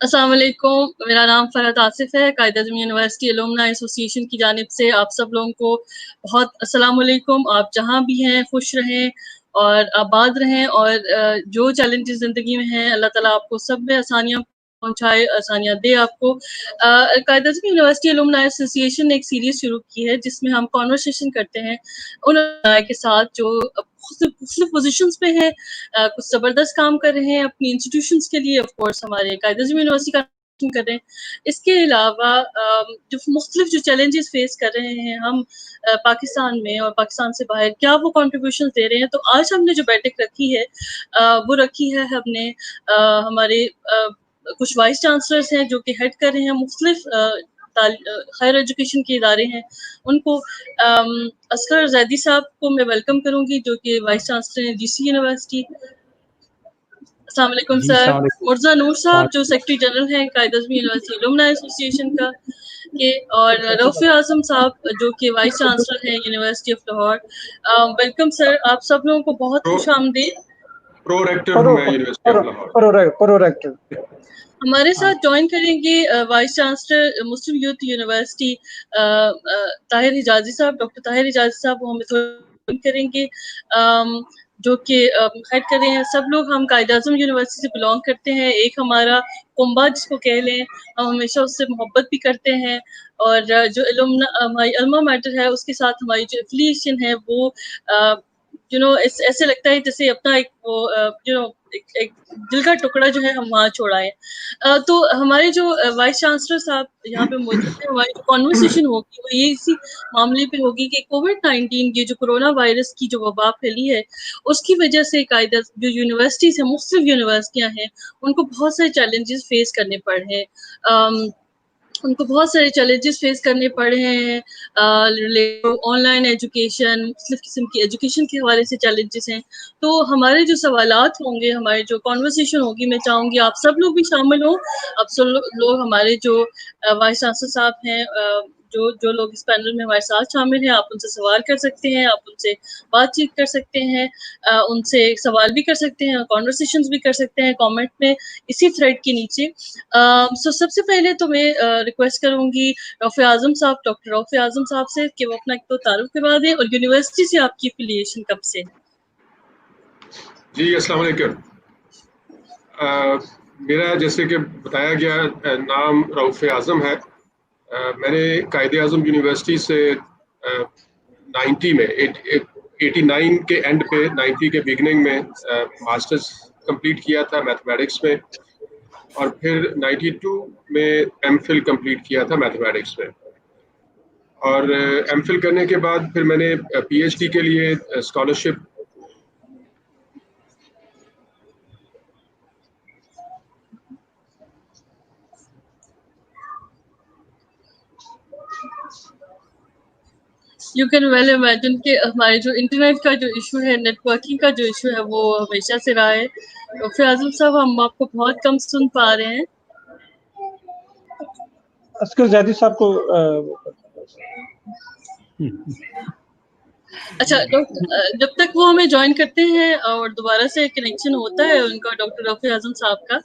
अस्सलाम वालेकुम, मेरा नाम फ़रहत आसिफ़ है। कायद-ए-आज़म यूनिवर्सिटी अलुमनाई एसोसिएशन की जानिब से आप सब लोगों को बहुत अस्सलाम वालेकुम। आप जहाँ भी हैं खुश रहें और आबाद रहें और जो चैलेंजेस ज़िंदगी में हैं अल्लाह ताला आपको सब में आसानियाँ पहुँचाए, आसानियाँ दे आपको। कायद-ए-आज़म यूनिवर्सिटी अलुमनाई एसोसिएशन ने एक सीरीज़ शुरू की है जिसमें हम कन्वर्सेशन करते हैं उन के साथ जो मुख्तलिफ़ पोज़ीशंस पे हैं, कुछ ज़बरदस्त काम कर रहे हैं अपनी इंस्टीट्यूशंस के लिए, ऑफ कोर्स हमारे कायद-ए-आज़म यूनिवर्सिटी का कर रहे हैं। इसके अलावा जो मुख्तलिफ जो चैलेंजेस फेस कर रहे हैं हम पाकिस्तान में और पाकिस्तान से बाहर, क्या वो कंट्रीब्यूशंस दे रहे हैं? तो आज हमने जो बैठक रखी है वो रखी है हमने हमारे कुछ वाइस चांसलर्स हैं जो कि हेड कर रहे हैं मुख्तलिफ हायर एजुकेशन के इदारे हैं, उनको असगर ज़ैदी साहब को मैं वेलकम करूँगी जो कि वाइस चांसलर हैं जीसी यूनिवर्सिटी। अस्सलाम वालेकुम जी, सर। अस्सलाम वालेकुम। मुर्ज़ा नूर साहब जो सेक्रेटरी जनरल हैं कायद-ए-आज़म यूनिवर्सिटी अलुमनाई एसोसिएशन का के, और रऊफ़ आज़म साहब जो कि वाइस चांसलर हैं university of Lahore. Welcome sir, आप सब लोगों को बहुत खुशामदीद। प्रो रेक्टर हूँ मैं यूनिवर्सिटी ऑफ लाहौर। हमारे साथ जॉइन करेंगे वाइस चांसलर मुस्लिम यूथ यूनिवर्सिटी ताहिर हिजाज़ी साहब, डॉक्टर ताहिर हिजाज़ी साहब वो हमें जॉइन करेंगे, जो कि हेड कर रहे हैं। सब लोग हम कायद-ए-आज़म यूनिवर्सिटी से बिलॉन्ग करते हैं, एक हमारा कुंबा जिसको कह लें, हम हमेशा उससे मोहब्बत भी करते हैं और जो हमारी अल्मा मैटर है उसके साथ हमारी जो एफिलिएशन है वो ऐसे लगता है जैसे अपना एक वो एक दिल का टुकड़ा जो है हम वहाँ छोड़ आए। तो हमारे जो वाइस चांसलर साहब यहाँ पे मौजूद हैं, हमारी जो कन्वर्सेशन होगी वो ये इसी मामले पे होगी कि कोविड-19 ये जो कोरोना वायरस की जो वबा फैली है, उसकी वजह से जो यूनिवर्सिटीज़ हैं, मुख्तलिफ यूनिवर्सिटियाँ हैं, उनको बहुत सारे चैलेंजेस फेस करने पड़ रहे हैं। उनको बहुत सारे चैलेंजेस फेस करने पड़ रहे हैं, ऑनलाइन एजुकेशन, मुख्तलिफ किस्म की एजुकेशन के हवाले से चैलेंजेस हैं। तो हमारे जो सवालात होंगे, हमारी जो कन्वर्सेशन होगी, मैं चाहूँगी आप सब लोग भी शामिल हों। आप सब लोग हमारे जो वाइस चांसलर साहब हैं, जो लोग इस पैनल में हमारे साथ शामिल हैं, आप उनसे सवाल कर सकते हैं, आप उनसे बातचीत कर सकते हैं, उनसे सवाल भी कर सकते हैं, कन्वर्सेशंस भी कर सकते हैं कमेंट में इसी थ्रेड के नीचे। सबसे पहले तो मैं रिक्वेस्ट करूँगी रऊफ़ आज़म साहब, डॉक्टर रऊफ़ आज़म साहब से कि वो अपना तो तारुफ़ करवा दें और यूनिवर्सिटी से आपकी एफिलिएशन कब से है? जी, अस्सलाम वालेकुम। मेरा जैसे कि बताया गया नाम रऊफ़ आज़म है। मैंने कायद-ए-आज़म यूनिवर्सिटी से 90 में 89 के एंड पे 90 के बिगनिंग में मास्टर्स कंप्लीट किया था मैथमेटिक्स में, और फिर 92 में एमफिल कंप्लीट किया था मैथमेटिक्स में। और एमफिल करने के बाद फिर मैंने पीएचडी के लिए scholarship you can well imagine कि हमारे जो इंटरनेट का जो इशू है, नेटवर्किंग का जो इशू है वो हमेशा से रहा है। रऊफ़ आज़म साहब हम आपको बहुत कम सुन पा रहे हैं। असगर ज़ैदी साहब को अच्छा, जब तक वो हमें जॉइन करते हैं और दोबारा से कनेक्शन होता है उनका डॉक्टर रऊफ़ आज़म साहब का,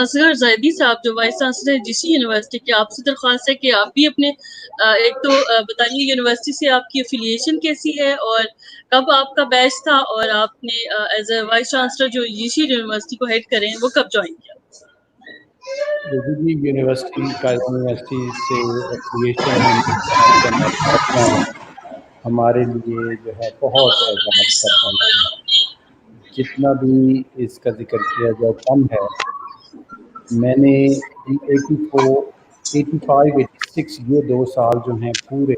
असगर ज़ैदी साहब जो वाइस चांसलर है जीसी यूनिवर्सिटी के, आपसे दरख्वास्त है कि आप भी अपने एक तो बताइए यूनिवर्सिटी से आपकी एफिलिएशन कैसी है और कब आपका बैच था और आपने एज अ वाइस चांसलर जो जीसी यूनिवर्सिटी को हेड करें वो कब जॉइन किया? जी यूनिवर्सिटी से एफिलिएशन हम हमारे लिए जो है बहुत एजाज़ का बात है। जितना भी इसका जिक्र किया जाए कम है। मैंने 85, 86 ये 2 साल जो हैं पूरे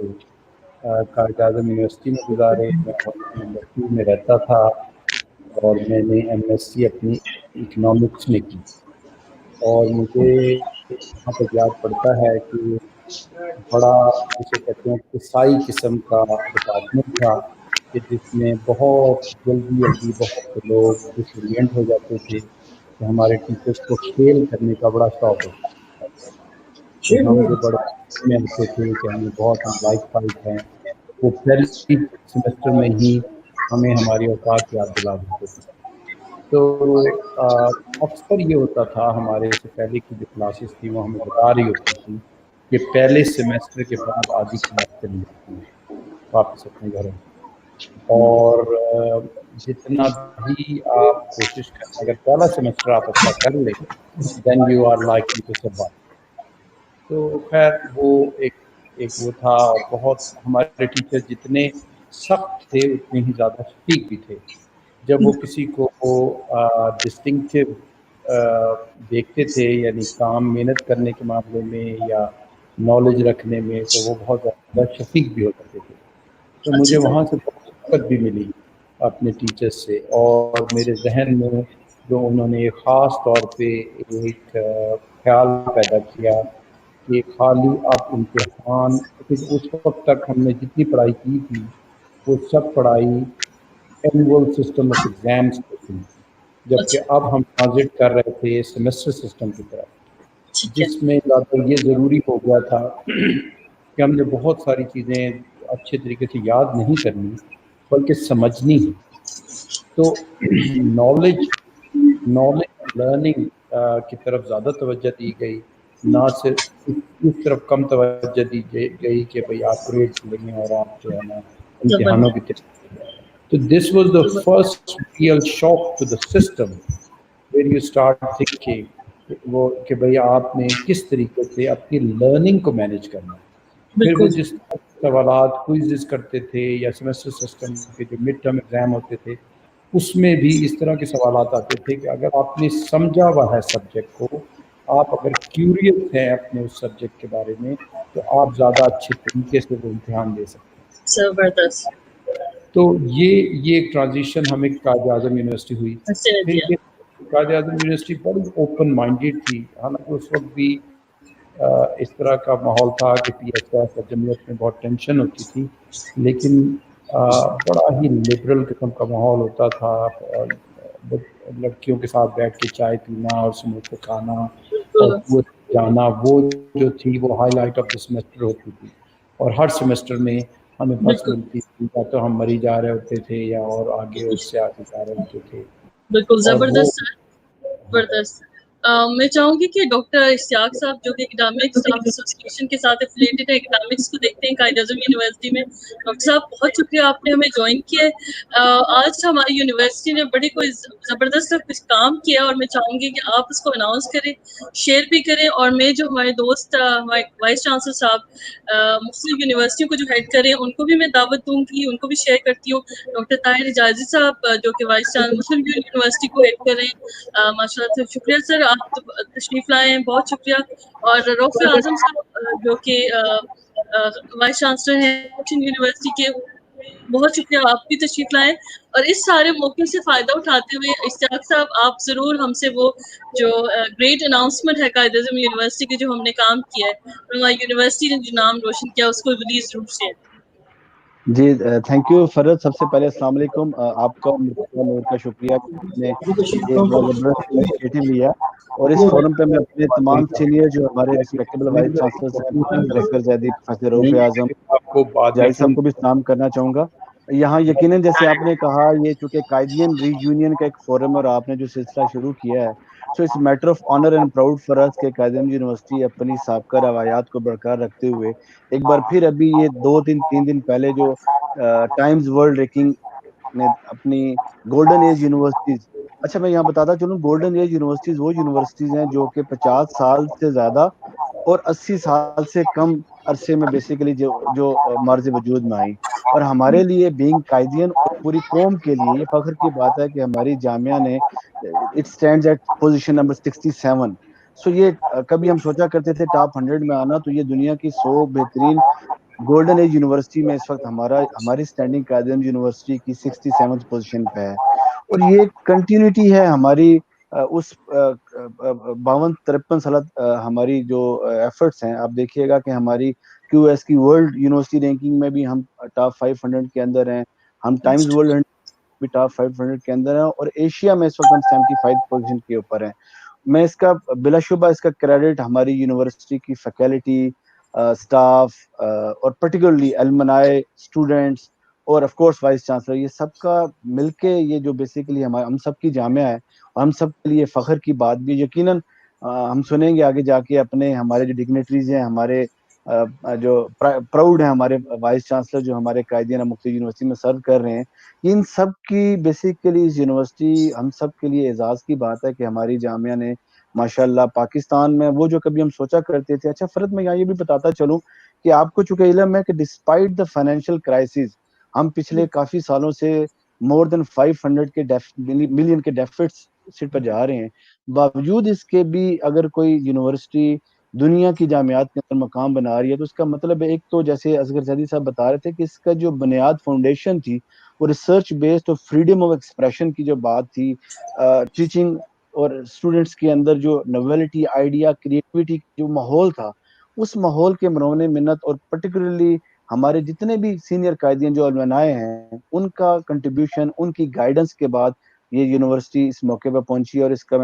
कायद-ए-आज़म यूनिवर्सिटी में गुजारे। मैं नंबर 2 में रहता था और मैंने एमएससी अपनी इकोनॉमिक्स में की, और मुझे यहाँ पर याद पड़ता है कि बड़ा जिसे कहते हैं ईसाई किस्म का डिपार्टमेंट था कि जिसमें बहुत जल्दी बहुत से लोग डिसोरिएंट हो जाते थे कि हमारे टीचर्स को फेल करने का बड़ा शौक होता था। तो हम जो बड़े में आते थे कि हमें बहुत हम लाइक फाइट हैं, वो पहले सेमेस्टर में ही हमें हमारी औकात याद दिला देते थे। تو اکثر یہ ہوتا تھا ہمارے سے پہلے کی جو کلاسز تھی وہ ہمیں بتا رہی ہوتی تھی کہ پہلے سیمیسٹر کے بعد آدھی کلاس چلی جاتی ہے واپس اپنے گھروں، اور جتنا بھی آپ کوشش کریں اگر پہلا سیمیسٹر آپ اچھا کر لیں then you are likely to survive. تو خیر وہ ایک وہ تھا، اور بہت ہمارے ٹیچر جتنے سخت تھے اتنے ہی زیادہ شفیق بھی تھے. جب وہ کسی کو ڈسٹنکٹیو دیکھتے تھے، یعنی کام محنت کرنے کے معاملے میں یا نالج رکھنے میں، تو وہ بہت زیادہ شفیق بھی ہو کرتے تھے. تو مجھے وہاں سے بہت شفقت بھی ملی اپنے ٹیچر سے، اور میرے ذہن میں جو انہوں نے خاص طور پہ ایک خیال پیدا کیا کہ خالی اب امتحان، کیونکہ اس وقت تک ہم نے جتنی پڑھائی کی تھی وہ سب پڑھائی اینول سسٹم آف ایگزامس پہ تھی، جبکہ اب ہم ٹرانزٹ کر رہے تھے سیمسٹر سسٹم کی طرف، جس میں زیادہ یہ ضروری ہو گیا تھا کہ ہم نے بہت ساری چیزیں اچھے طریقے سے یاد نہیں کرنی بلکہ سمجھنی ہے. تو نالج لرننگ کی طرف زیادہ توجہ دی گئی، نہ صرف اس طرف کم توجہ دی گئی کہ بھئی آپ گریڈس لیں اور آپ جو ہے نا امتحانوں کی طرف. تو this was the first real shock to the system where you start thinking وہ کہ بھئی آپ نے کس طریقے سے اپنی لرننگ کو مینیج کرنا ہے. پھر وہ جس سوالات کوئزز کرتے تھے یا سیمسٹر سسٹم کے جو مڈ ٹرم ایگزام ہوتے تھے اس میں بھی اس طرح کے سوالات آتے تھے کہ اگر آپ نے سمجھا ہوا ہے سبجیکٹ کو، آپ اگر کیوریس ہیں اپنے اس سبجیکٹ کے بارے میں، تو آپ زیادہ اچھے طریقے سے وہ امتحان دے سکتے ہیں. زبردست. تو یہ ایک ٹرانزیشن ہمیں قائد اعظم یونیورسٹی ہوئی. پھر یہ قائد اعظم یونیورسٹی بڑی اوپن مائنڈیڈ تھی، حالانکہ اس وقت بھی اس طرح کا ماحول تھا کہ پی ایس ایف اور جمعیت میں بہت ٹینشن ہوتی تھی، لیکن بڑا ہی لبرل قسم کا ماحول ہوتا تھا. لڑکیوں کے ساتھ بیٹھ کے چائے پینا اور سموسے کھانا اور وہ جانا، وہ جو تھی وہ high light of the semester ہوتی تھی. اور ہر سیمسٹر میں ہمیں بس ملتی تھی، یا تو ہم مری جا رہے ہوتے تھے یا اور آگے اس سے آگے جا رہے ہوتے تھے. بالکل اور وہ زبردست. میں چاہوں گی کہ ڈاکٹر اشتیاق صاحب جو کہ اکیڈمک اسٹاف ایسوسیشن کے ساتھ افیلیٹڈ ہے، اکنامکس کو دیکھتے ہیں قائد اعظم یونیورسٹی میں. ڈاکٹر صاحب بہت شکریہ آپ نے ہمیں جوائن کیا ہے. آج ہماری یونیورسٹی نے بڑی کوئی زبردست کچھ کام کیا، اور میں چاہوں گی کہ آپ اس کو اناؤنس کریں، شیئر بھی کریں. اور میں جو ہمارے دوست وائس چانسلر صاحب مختلف یونیورسٹیوں کو جو ہیڈ کریں ان کو بھی میں دعوت دوں گی، ان کو بھی شیئر کرتی ہوں. ڈاکٹر طاہر حجازی صاحب جو کہ وائس چانسلر مسلم یونیورسٹی کو ہیڈ کر رہے ہیں، ماشاء اللہ سے شکریہ سر، آپ تشریف لائے ہیں، بہت شکریہ. اور رؤف اعظم صاحب جو کہ وائس چانسلر ہیں یونیورسٹی کے، بہت شکریہ، آپ بھی تشریف لائیں. اور اس سارے موقع سے فائدہ اٹھاتے ہوئے اشتیاق صاحب آپ ضرور ہم سے وہ جو گریٹ اناؤنسمنٹ ہے قائد اعظم یونیورسٹی کے جو ہم نے کام کیا ہے، ہماری یونیورسٹی نے جو نام روشن کیا، اس کو پلیز ضرور شیئر. جی تھینک یو فرد. سب سے پہلے السلام علیکم. آپ کا نور کا شکریہ کہ آپ نے یہ بہت زبردست انیشیٹو لیا، اور اس فورم پہ میں اپنے تمام سینئر جو ہمارے ریسپیکٹیبل وائس چانسلرز ہیں، پروفیسر اصغر زیدی، پروفیسر رؤف اعظم، جاہد صاحب کو بھی سلام کرنا چاہوں گا. یہاں یقیناً جیسے آپ نے کہا یہ چونکہ قائدین ری یونین کا ایک فورم ہے اور آپ نے جو سلسلہ شروع کیا ہے، so it's matter of honour and proud for us کہ قائد اعظم یونیورسٹی اپنی سابقہ روایات کو برقرار رکھتے ہوئے ایک بار پھر ابھی یہ 2-3 دن پہلے جو ٹائمز ورلڈ رینکنگ نے اپنی گولڈن ایج یونیورسٹیز، اچھا میں یہاں بتاتا چلوں، گولڈن ایج یونیورسٹیز وہ یونیورسٹیز ہیں جو کہ 50 سال سے زیادہ اور 80 سال سے کم عرصے میں بیسیکلی جو مرز وجود میں آئی. اور ہمارے لیے بینگ قائدین اور پوری قوم کے لیے یہ فخر کی بات ہے کہ ہماری جامعہ نے it stands at position number 67. So یہ کبھی ہم سوچا کرتے تھے ٹاپ 100 میں آنا، تو یہ دنیا کی 100 بہترین گولڈن ایج یونیورسٹی میں اس وقت ہماری اسٹینڈنگ قائد اعظم یونیورسٹی کی 67 پوزیشن پہ ہے. اور یہ کنٹینیوٹی ہے ہماری اس 52-53 سال ہماری جو ایفرٹس ہیں. آپ دیکھیے گا کہ ہماری کیو ایس کی ورلڈ یونیورسٹی رینکنگ میں بھی ہم ٹاپ 500 کے اندر ہیں، ہم ٹائمز ورلڈ بھی ٹاپ 500 کے اندر ہیں، اور ایشیا میں اس وقت ہم 75 پوزیشن کے اوپر ہیں. میں اس کا بلا شبہ اس کا کریڈٹ ہماری یونیورسٹی کی فیکلٹی، اسٹاف اور پرٹیکولرلی المنائے، اسٹوڈنٹس اور آف کورس وائس چانسلر، یہ سب کا مل کے یہ جو بیسیکلی ہم سب کی جامعہ ہے، اور ہم سب کے لیے فخر کی بات بھی یقیناً ہم سنیں گے آگے جا کے اپنے ہمارے جو ڈگنیٹریز ہیں، ہمارے جو پراؤڈ ہیں ہمارے وائس چانسلر جو ہمارے قائدین مختلف یونیورسٹی میں سرو کر رہے ہیں، ان سب کی بیسیکلی اس یونیورسٹی ہم سب کے لیے اعزاز کی بات ہے کہ ہماری جامعہ نے ماشاءاللہ پاکستان میں وہ جو کبھی ہم سوچا کرتے تھے. اچھا فرد، میں یہاں یہ بھی بتاتا چلوں کہ آپ کو چونکہ علم ہے کہ ڈسپائٹ دا فائنینشیل کرائسس، ہم پچھلے کافی سالوں سے مور دین 500 کے ملین کے ڈیفٹ پر جا رہے ہیں. باوجود اس کے بھی اگر کوئی یونیورسٹی دنیا کی جامعات کے اندر مقام بنا رہی ہے تو اس کا مطلب ایک تو جیسے اصغر زیدی صاحب بتا رہے تھے کہ اس کا جو بنیاد فاؤنڈیشن تھی وہ ریسرچ بیسڈ اور فریڈم آف ایکسپریشن کی جو بات تھی، ٹیچنگ اور اسٹوڈنٹس کے اندر جو نویلٹی، آئیڈیا، کریٹیوٹی جو ماحول تھا، اس ماحول کے مرہون منت، اور پرٹیکولرلی ہمارے جتنے بھی سینئر قائدین جو علمائے ہیں ان کا کنٹریبیوشن، ان کی گائیڈنس کے بعد یہ یونیورسٹی اس موقع پہ پہنچی. اور اس کا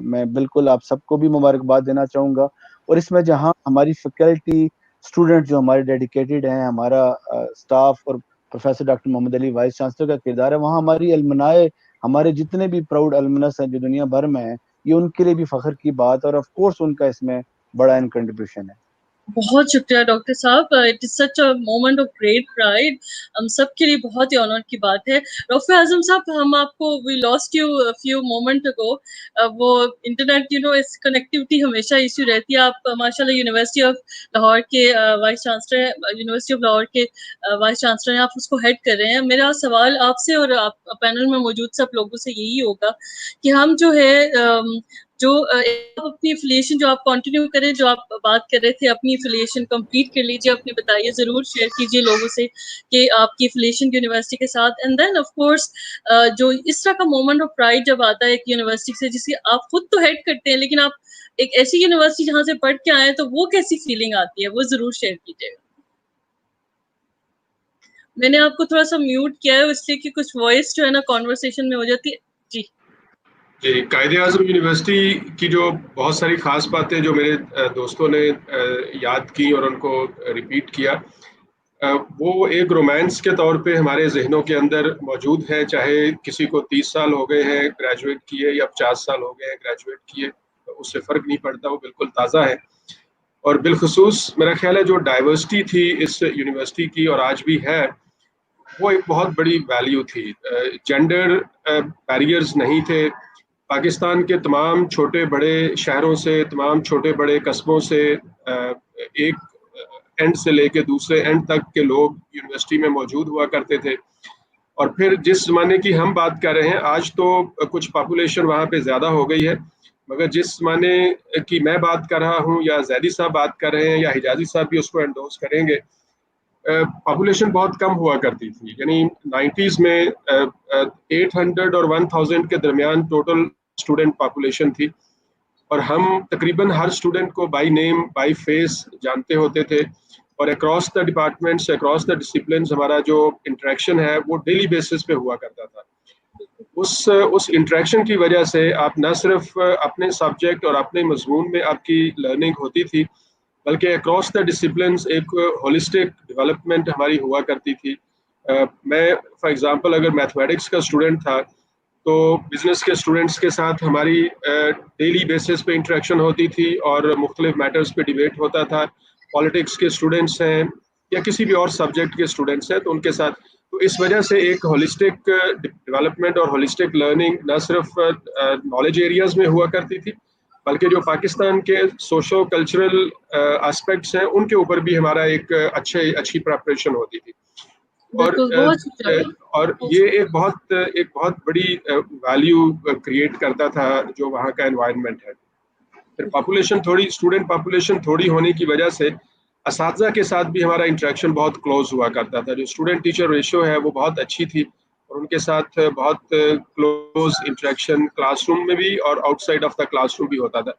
میں بالکل آپ سب کو بھی مبارکباد دینا چاہوں گا. اور اس میں جہاں ہماری فیکلٹی، اسٹوڈنٹ جو ہمارے ڈیڈیکیٹڈ ہیں، ہمارا اسٹاف اور پروفیسر ڈاکٹر محمد علی وائس چانسلر کا کردار ہے، وہاں ہماری المنائے، ہمارے جتنے بھی پراؤڈ المنس ہیں جو دنیا بھر میں ہیں، یہ ان کے لیے بھی فخر کی بات، اور آف کورس ان کا اس میں بڑا ان کنٹریبیوشن ہے. بہت شکریہ ڈاکٹر صاحب. It is such a moment of great pride. ہم سب کے لیے بہت ہی آنر کی بات ہے. رفیع اعظم صاحب، ہم آپ کو وی لاسٹ یو فیو مومنٹ اگو. وہ انٹرنیٹ اس کنیکٹیوٹی ہمیشہ ایشو رہتی ہے. آپ ماشاء اللہ یونیورسٹی آف لاہور کے وائس چانسلر ہیں، یونیورسٹی آف لاہور کے وائس چانسلر ہیں، آپ اس کو ہیڈ کر رہے ہیں. میرا سوال آپ سے اور آپ پینل میں موجود سب لوگوں سے یہی ہوگا کہ ہم جو ہے جو اپنی افیلیشن جو آپ کنٹینیو کریں، جو آپ بات کر رہے تھے اپنی افیلیشن کمپلیٹ کر لیجیے، اپنے بتائیے، ضرور شیئر کیجیے لوگوں سے کہ آپ کی افیلیشن یونیورسٹی کے ساتھ. اینڈ دین آف کورس جو اس طرح کا مومنٹ آف پرائڈ جب آتا ہے ایک یونیورسٹی سے جس کی آپ خود تو ہیڈ کرتے ہیں، لیکن آپ ایک ایسی یونیورسٹی جہاں سے پڑھ کے آئے ہیں، تو وہ کیسی فیلنگ آتی ہے، وہ ضرور شیئر کیجیے گا. میں نے آپ کو تھوڑا سا میوٹ کیا ہے اس لیے کہ کچھ وائس جو ہے نا کانورسیشن میں ہو جاتی ہے. جی جی، قائد اعظم یونیورسٹی کی جو بہت ساری خاص باتیں جو میرے دوستوں نے یاد کی اور ان کو ریپیٹ کیا، وہ ایک رومانس کے طور پہ ہمارے ذہنوں کے اندر موجود ہے. چاہے کسی کو 30 سال ہو گئے ہیں گریجویٹ کیے یا 50 سال ہو گئے ہیں گریجویٹ کیے، اس سے فرق نہیں پڑتا، وہ بالکل تازہ ہے. اور بالخصوص میرا خیال ہے جو ڈائیورسٹی تھی اس یونیورسٹی کی اور آج بھی ہے، وہ ایک بہت بڑی ویلیو تھی. جینڈر بیریئرز نہیں تھے. پاکستان کے تمام چھوٹے بڑے شہروں سے، تمام چھوٹے بڑے قصبوں سے، ایک اینڈ سے لے کے دوسرے اینڈ تک کے لوگ یونیورسٹی میں موجود ہوا کرتے تھے. اور پھر جس زمانے کی ہم بات کر رہے ہیں، آج تو کچھ پاپولیشن وہاں پہ زیادہ ہو گئی ہے، مگر جس زمانے کی میں بات کر رہا ہوں یا زیدی صاحب بات کر رہے ہیں یا حجازی صاحب بھی اس کو انڈورس کریں گے، پاپولیشن بہت کم ہوا کرتی تھی. یعنی 90s میں 800 اور 1000 کے درمیان ٹوٹل اسٹوڈنٹ پاپولیشن تھی، اور ہم تقریباً ہر اسٹوڈنٹ کو بائی نیم بائی فیس جانتے ہوتے تھے. اور across the departments, across the disciplines ہمارا جو انٹریکشن ہے وہ ڈیلی بیسس پہ ہوا کرتا تھا. اس انٹریکشن کی وجہ سے آپ نہ صرف اپنے سبجیکٹ اور اپنے مضمون میں آپ کی لرننگ ہوتی تھی، بلکہ اکراس دا ڈسپلنس ایک ہولسٹک ڈیولپمنٹ ہماری ہوا کرتی تھی. میں فار ایگزامپل اگر میتھمیٹکس کا اسٹوڈنٹ تھا تو بزنس کے اسٹوڈنٹس کے ساتھ ہماری ڈیلی بیسس پہ انٹریکشن ہوتی تھی اور مختلف میٹرز پہ ڈیبیٹ ہوتا تھا. پالیٹکس کے اسٹوڈنٹس ہیں یا کسی بھی اور سبجیکٹ کے اسٹوڈنٹس ہیں تو ان کے ساتھ، تو اس وجہ سے ایک ہولسٹک ڈیولپمنٹ اور ہولسٹک لرننگ نہ صرف نالج ایریاز میں ہوا کرتی تھی، بلکہ جو پاکستان کے سوشو کلچرل اسپیکٹس ہیں ان کے اوپر بھی ہمارا ایک اچھی پریپریشن ہوتی تھی. اور یہ ایک بہت بڑی ویلیو کریٹ کرتا تھا جو وہاں کا انوائرمنٹ ہے. پھر اسٹوڈنٹ پاپولیشن تھوڑی ہونے کی وجہ سے اساتذہ کے ساتھ بھی ہمارا انٹریکشن بہت کلوز ہوا کرتا تھا. جو اسٹوڈنٹ ٹیچر ریشو ہے وہ بہت اچھی تھی اور ان کے ساتھ بہت کلوز انٹریکشن کلاس روم میں بھی اور out side of the class room بھی ہوتا تھا.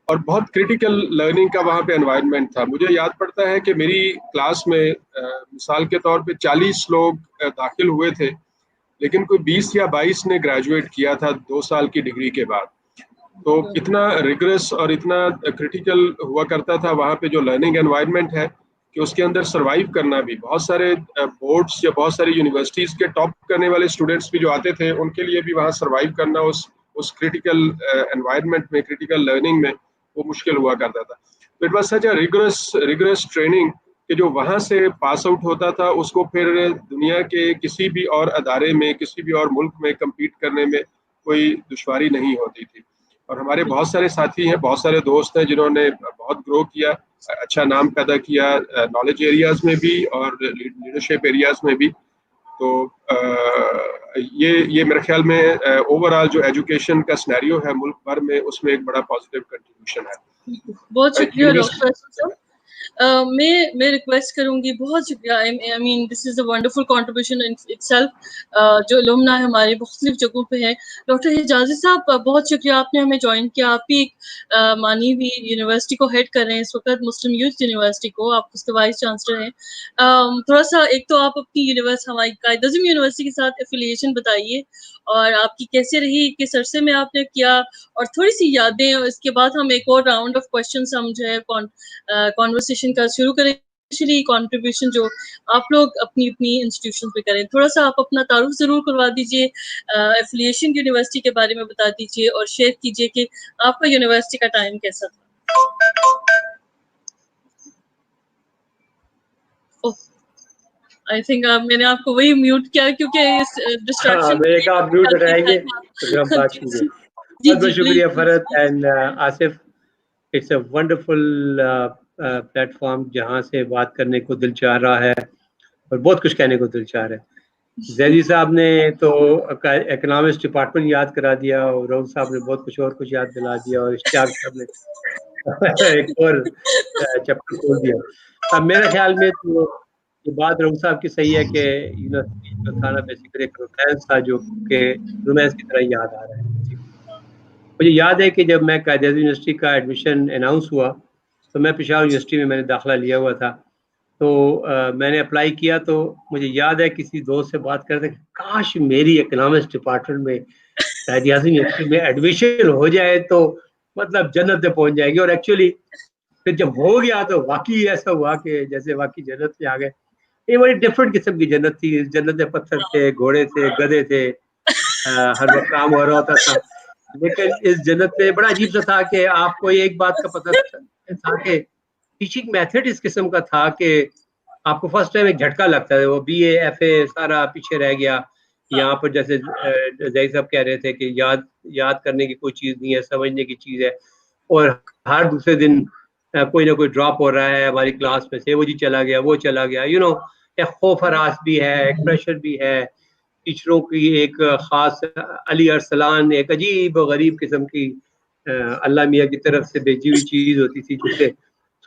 اور بہت کریٹیکل لرننگ کا وہاں پہ انوائرمنٹ تھا. مجھے یاد پڑتا ہے کہ میری کلاس میں مثال کے طور پہ 40 لوگ داخل ہوئے تھے، لیکن کوئی 20 یا 22 نے گریجویٹ کیا تھا 2 سال کی ڈگری کے بعد. تو اتنا ریگرس اور اتنا کریٹیکل ہوا کرتا تھا وہاں پہ جو لرننگ انوائرمنٹ ہے. کہ اس کے اندر سروائیو کرنا بھی. بہت سارے بورڈس یا بہت ساری یونیورسٹیز کے ٹاپ کرنے والے اسٹوڈنٹس بھی جو آتے تھے ان کے لیے بھی وہاں سروائیو کرنا اس کریٹیکل انوائرمنٹ میں, کریٹیکل لرننگ میں وہ مشکل ہوا کرتا تھا. تو it was such a rigorous training کہ جو وہاں سے پاس آؤٹ ہوتا تھا اس کو پھر دنیا کے کسی بھی اور ادارے میں, کسی بھی اور ملک میں کمپیٹ کرنے میں کوئی دشواری نہیں ہوتی تھی. اور ہمارے بہت سارے ساتھی ہیں, بہت سارے دوست ہیں جنہوں نے بہت گرو کیا, اچھا نام پیدا کیا نالج ایریاز میں بھی اور لیڈرشپ ایریاز میں بھی. تو یہ میرے خیال میں اوور آل جو ایجوکیشن کا سینیریو ہے ملک بھر میں, اس میں ایک بڑا پازیٹیو کنٹریبیوشن ہے. بہت شکریہ ڈاکٹر صاحب. میں ریکویسٹ کروں گی, بہت شکریہ. I mean this is a wonderful contribution in itself. جو الومنا ہے ہمارے مختلف جگہوں پہ ہیں. ڈاکٹر حجازی صاحب بہت شکریہ, آپ نے ہمیں جوائن کیا. آپ بھی ایک مانی ہوئی یونیورسٹی کو ہیڈ کر رہے ہیں اس وقت, مسلم یوتھ یونیورسٹی کو, آپ اس کے وائس چانسلر ہیں. تھوڑا سا ایک تو آپ اپنی یونیورسٹی, ہماری قائد اعظم یونیورسٹی کے ساتھ ایفیلیشن بتائیے اور آپ کی کیسے رہی, کس عرصے میں آپ نے کیا, اور تھوڑی سی یادیں, اور اس کے بعد ہم ایک اور راؤنڈ آف کوشچنس ہم جو ہے کانورسیشن کا شروع کریں. اسپیشلی کنٹریبیوشن جو آپ لوگ اپنی انسٹیٹیوشن پہ کریں. تھوڑا سا آپ اپنا تعارف ضرور کروا دیجیے, ایفیلیشن یونیورسٹی کے بارے میں بتا دیجیے اور شیئر کیجیے کہ آپ کا یونیورسٹی کا ٹائم کیسا تھا. آئی تھنک میں نے آپ کو وہی میوٹ کیا کیونکہ اس ڈسٹریکشن میں نے کہا آپ میوٹ ہٹائیں گے تو پھر ہم بات کریں گے. بہت بہت شکریہ Farhat and Asif. It's a wonderful platform جہاں سے بات کرنے کو دل چاہ رہا ہے اور بہت کچھ کہنے کو دل چاہ رہا ہے. زیدی صاحب نے تو اکنامکس ڈپارٹمنٹ یاد کرا دیا, اور روح صاحب نے بہت کچھ اور دلا دیا, اور اشتیاق صاحب نے ایک اور چیپٹر کھول دیا. اب میرے خیال میں تو یہ بات روح صاحب کی صحیح ہے کہ یونیورسٹی جو تھا نا بیسیکلی ایک رومانس تھا, جو کہ رومانس کی طرح یاد آ رہا ہے. مجھے یاد ہے کہ جب میں قائد اعظم یونیورسٹی کا ایڈمیشن اناؤنس ہوا تو میں پشاور یونیورسٹی میں نے داخلہ لیا ہوا تھا. تو میں نے اپلائی کیا تو مجھے یاد ہے کسی دوست سے بات کرتے کہ کاش میری اکنامکس ڈپارٹمنٹ میں قائد اعظم یونیورسٹی میں ایڈمیشن ہو جائے تو مطلب جنت پہ پہنچ جائے گی. اور ایکچولی پھر جب ہو گیا تو واقعی ایسا ہوا کہ جیسے واقعی جنت پہ آ گئے. یہ بڑی ڈفرینٹ قسم کی جنت تھی. جنت میں پتھر تھے, گھوڑے تھے, گدھے تھے, ہر وقت کام ہو رہا ہوتا تھا. لیکن اس جنت میں بڑا عجیب سا تھا کہ آپ کو ایک بات کا پتہ تھا کہ ٹیچنگ میتھڈ اس قسم کا تھا کہ آپ کو فرسٹ ٹائم ایک جھٹکا لگتا ہے. وہ بی اے ایف اے سارا پیچھے رہ گیا. یہاں پر جیسے زید صاحب کہہ رہے تھے کہ یاد کرنے کی کوئی چیز نہیں ہے, سمجھنے کی چیز ہے. اور ہر دوسرے دن کوئی نہ کوئی ڈراپ ہو رہا ہے ہماری کلاس میں سے, وہ جی چلا گیا, وہ چلا گیا. یو نو ایک خوف ہراس بھی ہے, ایک پریشر بھی ہے. ٹیچروں کی ایک خاص علی ارسلان ایک عجیب و غریب قسم کی اللہ میاں کی طرف سے بھیجی ہوئی چیز ہوتی تھی, جسے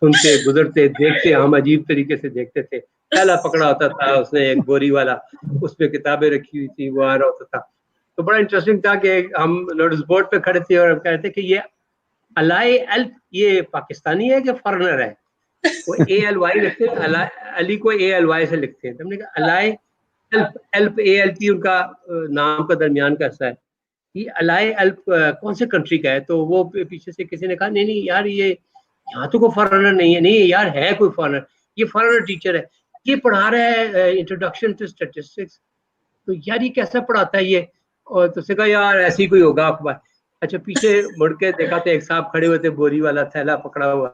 سنتے گزرتے دیکھتے ہم عجیب طریقے سے دیکھتے تھے. پہلا پکڑا ہوتا تھا اس نے ایک بوری والا, اس میں کتابیں رکھی ہوئی تھی, وہ آ رہا ہوتا تھا. تو بڑا انٹرسٹنگ تھا کہ ہم نوٹس بورڈ پہ کھڑے تھے اور ہم کہتے کہ یہ علائے الف یہ پاکستانی ہے کہ فارنر ہے. وہ اے ایل وائی لکھتے ہیں, علی کو اے ایل وائی سے لکھتے ہیں. ہم نے کہا علائے الف اے ایل پی ان کا نام کا درمیان کا حصہ ہے. یہ علائے الف کون سے کنٹری کا ہے؟ تو وہ پیچھے سے کسی نے کہا نہیں یار یہ یہاں تو کوئی فارنر نہیں ہے. نہیں یار ہے کوئی فارنر, یہ فارنر ٹیچر ہے, یہ پڑھا رہا ہے انٹروڈکشن ٹو اسٹیٹسٹکس. تو یار یہ کیسا پڑھاتا ہے یہ؟ اور تو سے کہا یار ایسی کوئی ہوگا اخبار. اچھا پیچھے مڑ کے دیکھا تو ایک صاحب کھڑے ہوئے تھے, بوری والا تھیلا پکڑا ہوا,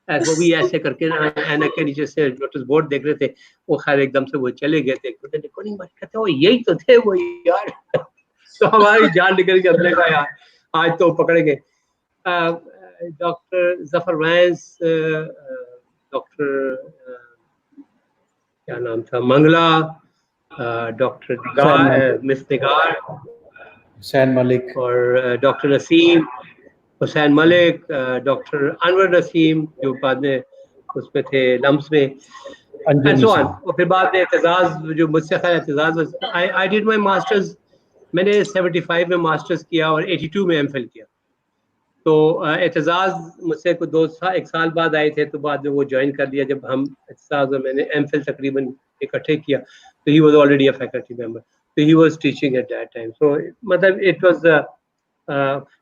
وہ بھی ایسے کر کے اینک کے نیچے سے نوٹس بورڈ دیکھ رہے تھے. وہ خیر ایک دم سے وہ چلے گئے تھے. کہتے وہ یہی تو تھے وہ یار. تو ہماری جان نکل کے ہم نے کہا یار آج تو پکڑے گئے. ڈاکٹر ظفر وینس, ڈاکٹر کیا نام تھا, منگلا, ڈاکٹر مس نگار, حسین ملک, اور ڈاکٹر نسیم, حسین ملک, ڈاکٹر انور نسیم جو بعد میں اس میں تھے لمس میں, and so on. اور پھر بعد میں اعتزاز جو مجھ سے خیر Aitzaz, I did my masters, میں نے 75 میں ماسٹرز کیا اور 82 میں ایم فل کیا. تو اعتزاز مجھ سے ایک سال بعد آئے تھے, تو بعد میں وہ جوائن کر لیا جب ہم اعتزاز اور میں نے ایم فل تقریباً اکٹھے کیا. تو he was already a faculty member, so he was teaching at that time. So مطلب it was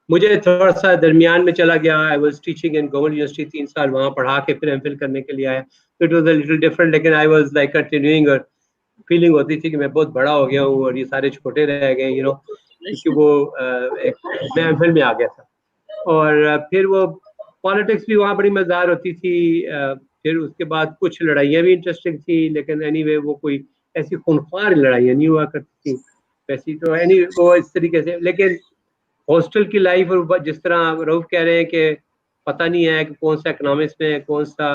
مجھے تھوڑا سا درمیان میں چلا گیا. I was teaching in government university 3 سال, وہاں پڑھا کے پھر ایم فل کرنے کے لیے آیا. It was a little different, لیکن آئی واز لائک کنٹینیوئنگ, اور فیلنگ ہوتی تھی کہ میں بہت بڑا ہو گیا ہوں اور یہ سارے چھوٹے رہ گئے, یو نو, کیونکہ وہ میں ایم فل میں آ گیا تھا. اور پھر وہ پالیٹکس بھی وہاں بڑی مزدار ہوتی تھی. پھر اس کے بعد کچھ لڑائیاں بھی انٹرسٹنگ تھی, لیکن اینی وے وہ کوئی ایسی خونخوار لڑائیاں نہیں ہوا کرتی تھیں ویسی. تو اینی وہ اس طریقے سے, لیکن ہاسٹل کی لائف, اور جس طرح رؤف کہہ رہے ہیں کہ پتہ نہیں ہے کہ کون سا اکنامکس میں ہے, کون سا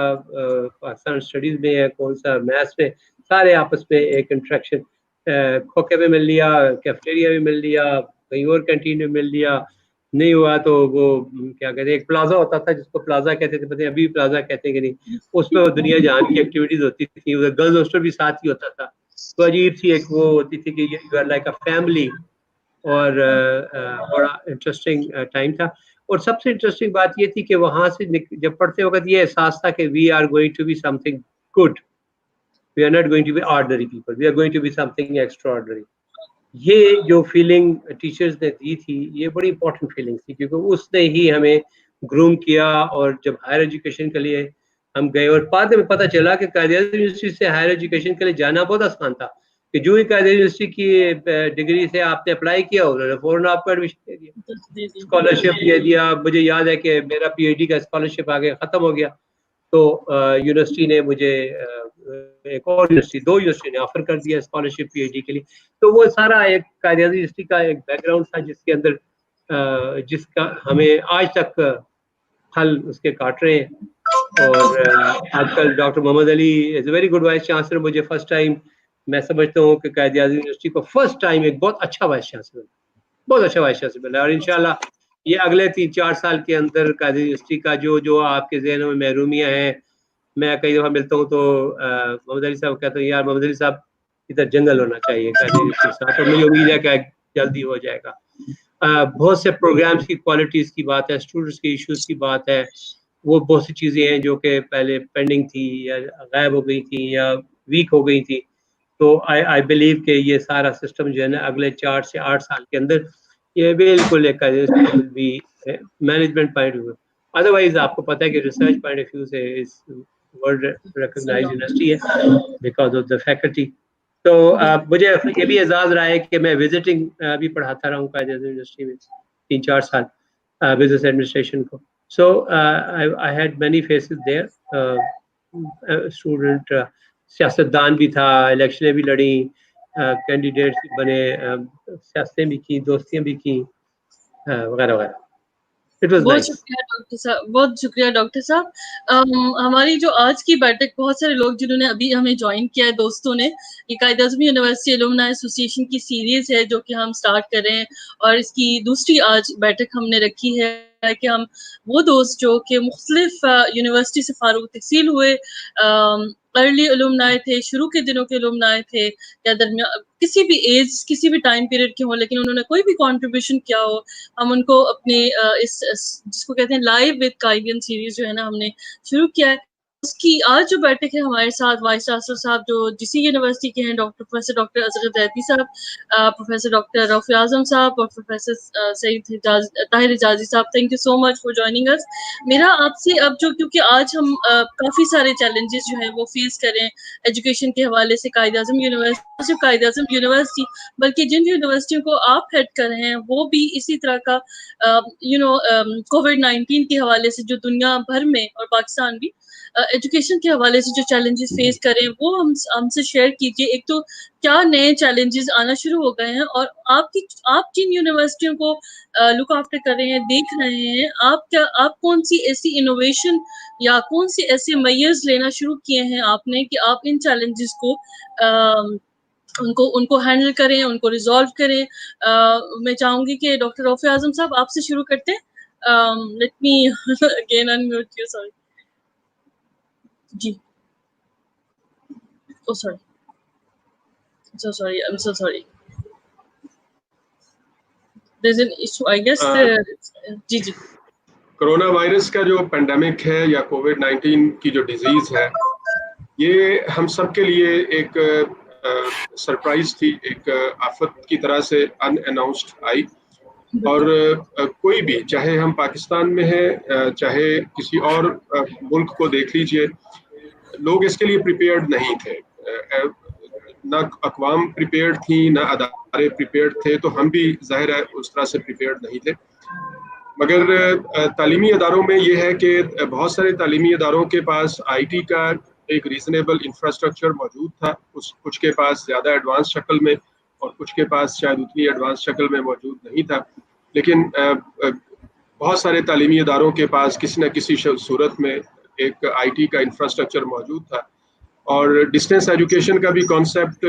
پاکستان اسٹڈیز میں ہے, کون سا میتھس میں, سارے آپس میں ایک انٹریکشن. کھوکھے میں مل لیا, کیفیٹیریا میں مل لیا, کہیں اور کینٹین میں مل لیا, نہیں ہوا تو وہ کیا کہتے ہیں, ایک پلازا ہوتا تھا جس کو پلازا کہتے تھے, پتہ نہیں ابھی پلازا کہتے ہیں کہ نہیں, اس میں وہ دنیا جہان کی ایکٹیویٹیز ہوتی تھیں. گرلز ہاسٹل بھی ساتھ ہی ہوتا تھا. تو عجیب سی ایک وہ ہوتی تھی کہ you are like a family, اور بڑا انٹرسٹنگ ٹائم تھا. اور سب سے انٹرسٹنگ بات یہ تھی کہ وہاں سے جب پڑھتے وقت یہ احساس تھا کہ we are going to be something good, we are not going to be ordinary people, we are going to be something extraordinary. یہ جو فیلنگ ٹیچرز نے دی تھی, یہ بڑی امپورٹنٹ فیلنگ تھی, کیونکہ اس نے ہی ہمیں گروم کیا. اور جب ہائر ایجوکیشن کے لیے ہم گئے, اور بعد میں پتہ چلا کہ قائد اعظم یونیورسٹی سے ہائر ایجوکیشن کے لیے جانا بہت آسان تھا, کہ جو ہی قائد اعظم یونیورسٹی کی ڈگری سے آپ نے اپلائی کیا, انہوں نے فوراً آپ کو ایڈمیشن دے دیا, اسکالرشپ دے دیا. مجھے یاد ہے کہ میرا پی ایچ ڈی کا اسکالرشپ آگے ختم ہو گیا, تو یونیورسٹی نے مجھے ایک اور یونیورسٹی, 2 یونیورسٹی نے آفر کر دیا اسکالرشپ پی ایچ ڈی کے لیے. تو وہ سارا ایک قائد اعظم یونیورسٹی کا ایک بیک گراؤنڈ تھا, جس کے اندر جس کا ہمیں آج تک پھل اس کے کاٹ رہے ہیں. اور آج کل doctor Muhammad Ali is a very good vice chancellor. مجھے فرسٹ ٹائم میں سمجھتا ہوں کہ قائد اعظم یونیورسٹی کو فرسٹ ٹائم ایک بہت اچھا وائس چانسلر, بہت اچھا وائس چانسلر ملا. اور انشاءاللہ یہ اگلے 3-4 سال کے اندر قائد یونیورسٹی کا جو آپ کے ذہنوں میں محرومیاں ہیں, میں کئی دفعہ ملتا ہوں تو محمد علی صاحب کہتا ہوں, یار محمد علی صاحب ادھر جنگل ہونا چاہیے قائد یونیورسٹی کے ساتھ, اور مجھے امید ہے کہ جلدی ہو جائے گا. بہت سے پروگرامس کی کوالٹیز کی بات ہے, اسٹوڈنٹس کے ایشوز کی بات ہے, وہ بہت سی چیزیں ہیں جو کہ پہلے پینڈنگ تھی یا غائب ہو گئی تھیں یا ویک ہو گئی تھی. تو آئی بلیو کہ یہ سارا سسٹم جو ہے نا اگلے 4 سے 8 سال کے اندر یہ بالکل ایک بھی management point of view. Otherwise آپ کو پتہ ہے کہ ریسرچ پوائنٹ آف ویو سے ورلڈ ریکگنائز یونیورسٹی ہے بیکاز آف دا فیکلٹی. تو مجھے یہ بھی اعزاز رہا ہے کہ میں وزٹنگ بھی پڑھاتا رہا ہوں قائد اعظم یونیورسٹی میں 3-4 سال بزنس ایڈمنسٹریشن کو. So I had many faces there. Student سیاستدان بھی تھا, الیکشنیں بھی لڑیں, کینڈیڈیٹس بنے, سیاستیں بھی کی, دوستیاں بھی کی, وغیرہ وغیرہ. بہت شکریہ ڈاکٹر صاحب, بہت شکریہ ڈاکٹر صاحب. ہماری جو آج کی بیٹھک, بہت سارے لوگ جنہوں نے ابھی ہمیں جوائن کیا ہے, دوستوں نے, یہ قائد اعظم یونیورسٹی الومنائی ایسوسی ایشن کی سیریز ہے جو کہ ہم سٹارٹ کر رہے ہیں, اور اس کی دوسری آج بیٹھک ہم نے رکھی ہے کہ ہم وہ دوست جو کہ مختلف یونیورسٹی سے فارغ التحصیل ہوئے, ارلی علومنائی تھے, شروع کے دنوں کے علومنائی تھے, یا درمیان کسی بھی ایج کسی بھی ٹائم پیریڈ کے ہوں, لیکن انہوں نے کوئی بھی کنٹریبیوشن کیا ہو, ہم ان کو اپنے اس جس کو کہتے ہیں لائیو وتھ قائدین سیریز جو ہے نا ہم نے شروع کیا ہے. اس کی آج جو بیٹھک ہے ہمارے ساتھ وائس چانسلر صاحب جو جسی یونیورسٹی کے ہیں, پروفیسر ڈاکٹر اصغر زیدی صاحب, پروفیسر ڈاکٹر رؤف اعظم صاحب, اور پروفیسر سعید طاہر حجازی صاحب. Thank you so much for joining us. میرا آپ سے اب جو, کیونکہ آج ہم کافی سارے چیلنجز جو ہیں وہ فیس کریں ایجوکیشن کے حوالے سے, قائد اعظم یونیورسٹی, صرف قائد اعظم یونیورسٹی بلکہ جن یونیورسٹیوں کو آپ ہیڈ کر رہے ہیں وہ بھی اسی طرح کا کووڈ-19 کے حوالے سے جو دنیا بھر میں اور پاکستان بھی ایجوکیشن کے حوالے سے جو چیلنجز فیس کریں وہ ہم سے شیئر کیجیے. ایک تو کیا نئے چیلنجز آنا شروع ہو گئے ہیں, اور آپ جن یونیورسٹیوں کو لک آفٹر کر رہے ہیں, دیکھ رہے ہیں, آپ کون سی ایسی انوویشن یا کون سی ایسے میئرز لینا شروع کیے ہیں آپ نے کہ آپ ان چیلنجز کو ان کو ہینڈل کریں, ان کو ریزالو کریں. میں چاہوں گی کہ ڈاکٹر رؤف اعظم صاحب آپ سے شروع کرتے ہیں. Let me again unmute you. Sorry جی, oh sorry, so sorry, I'm so sorry, there's an issue I guess. جی جی, کرونا وائرس کا جو پینڈیمک ہے یا کووڈ-19 کی جو ڈیزیز ہے, یہ ہم سب کے لیے ایک سرپرائز تھی, ایک آفت کی طرح سے ان اناؤنسڈ آئی. اور کوई بھی, चाहे हम पाकिस्तान में हैं चाहे किसी और मुल्क को देख लीजिए, लोग इसके लिए प्रिपेयर्ड नहीं थे. ना अक़वाम प्रिपेयर्ड थी, ना अदारे प्रिपेयर्ड थे, तो हम भी ज़ाहिर है उस तरह से प्रिपेयर्ड नहीं थे. मगर तालीमी अदारों में ये है कि बहुत सारे तालीमी अदारों के पास आईटी का एक रीजनेबल इंफ्रास्ट्रक्चर मौजूद था, कुछ के पास ज़्यादा एडवांस शक्ल में और कुछ के पास शायद उतनी एडवांस शक्ल में मौजूद नहीं था. लेकिन बहुत सारे तालीमी अदारों के पास किसी न किसी सूरत में एक आईटी का इंफ्रास्ट्रक्चर मौजूद था. और डिस्टेंस एजुकेशन का भी कॉन्सेप्ट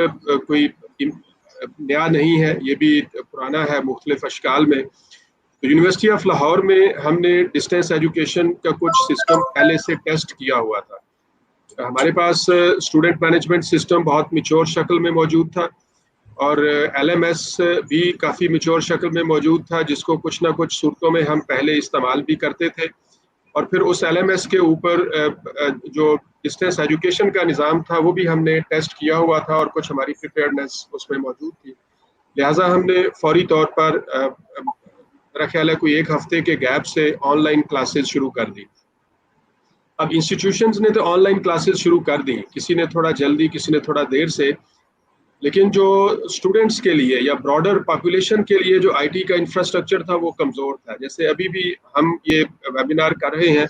कोई नया नहीं है, ये भी पुराना है मुख्तलिफ अशकाल में. तो यूनिवर्सिटी ऑफ लाहौर में हमने डिस्टेंस एजुकेशन का कुछ सिस्टम पहले से टेस्ट किया हुआ था. हमारे पास स्टूडेंट मैनेजमेंट सिस्टम बहुत मैच्योर शक्ल में मौजूद था और LMS भी काफ़ी मैच्योर शक्ल में मौजूद था, जिसको कुछ ना कुछ सूरतों में हम पहले इस्तेमाल भी करते थे. और फिर उस LMS के ऊपर जो डिस्टेंस एजुकेशन का निज़ाम था वो भी हमने टेस्ट किया हुआ था और कुछ हमारी प्रिपेयर्डनेस उसमें मौजूद थी. लिहाजा हमने फौरी तौर पर मेरा ख्याल है कोई एक हफ्ते के गैप से ऑनलाइन क्लासेस शुरू कर दी. अब इंस्टीट्यूशंस ने तो ऑनलाइन क्लासेस शुरू कर दी, किसी ने थोड़ा जल्दी, किसी ने थोड़ा देर से, लेकिन जो स्टूडेंट्स के लिए या ब्रॉडर पॉपुलेशन के लिए जो आईटी का इंफ्रास्ट्रक्चर था वो कमज़ोर था. जैसे अभी भी हम ये वेबिनार कर रहे हैं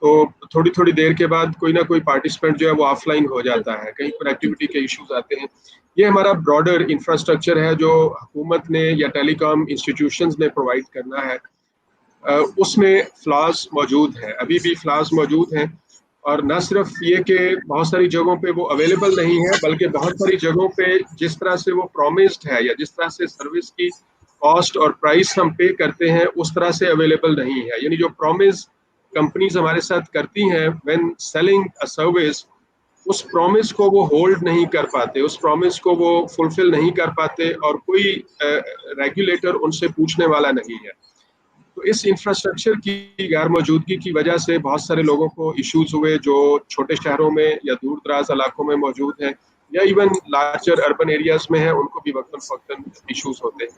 तो थोड़ी थोड़ी देर के बाद कोई ना कोई पार्टिसिपेंट जो है वो ऑफलाइन हो जाता है, कहीं कनेक्टिविटी के इश्यूज आते हैं. ये हमारा ब्रॉडर इंफ्रास्ट्रक्चर है जो हुकूमत ने या टेलीकॉम इंस्टीट्यूशंस ने प्रोवाइड करना है. उसमें फ्लॉज मौजूद हैं, अभी भी फ्लॉज मौजूद हैं. और न सिर्फ ये कि बहुत सारी जगहों पे वो अवेलेबल नहीं है, बल्कि बहुत सारी जगहों पे जिस तरह से वो प्रॉमिस्ड है या जिस तरह से सर्विस की कॉस्ट और प्राइस हम पे करते हैं उस तरह से अवेलेबल नहीं है. यानी जो प्रॉमिस कंपनीज हमारे साथ करती हैं व्हेन सेलिंग अ सर्विस, उस प्रॉमिस को वो होल्ड नहीं कर पाते, उस प्रॉमिस को वो फुलफिल नहीं कर पाते और कोई रेगुलेटर उनसे पूछने वाला नहीं है. तो इस इंफ्रास्ट्रक्चर की गैर मौजूदगी की वजह से बहुत सारे लोगों को इश्यूज हुए जो छोटे शहरों में या दूर दराज इलाकों में मौजूद हैं या इवन लार्जर अर्बन एरियाज में हैं, उनको भी वक्तन फक्तन इश्यूज होते हैं.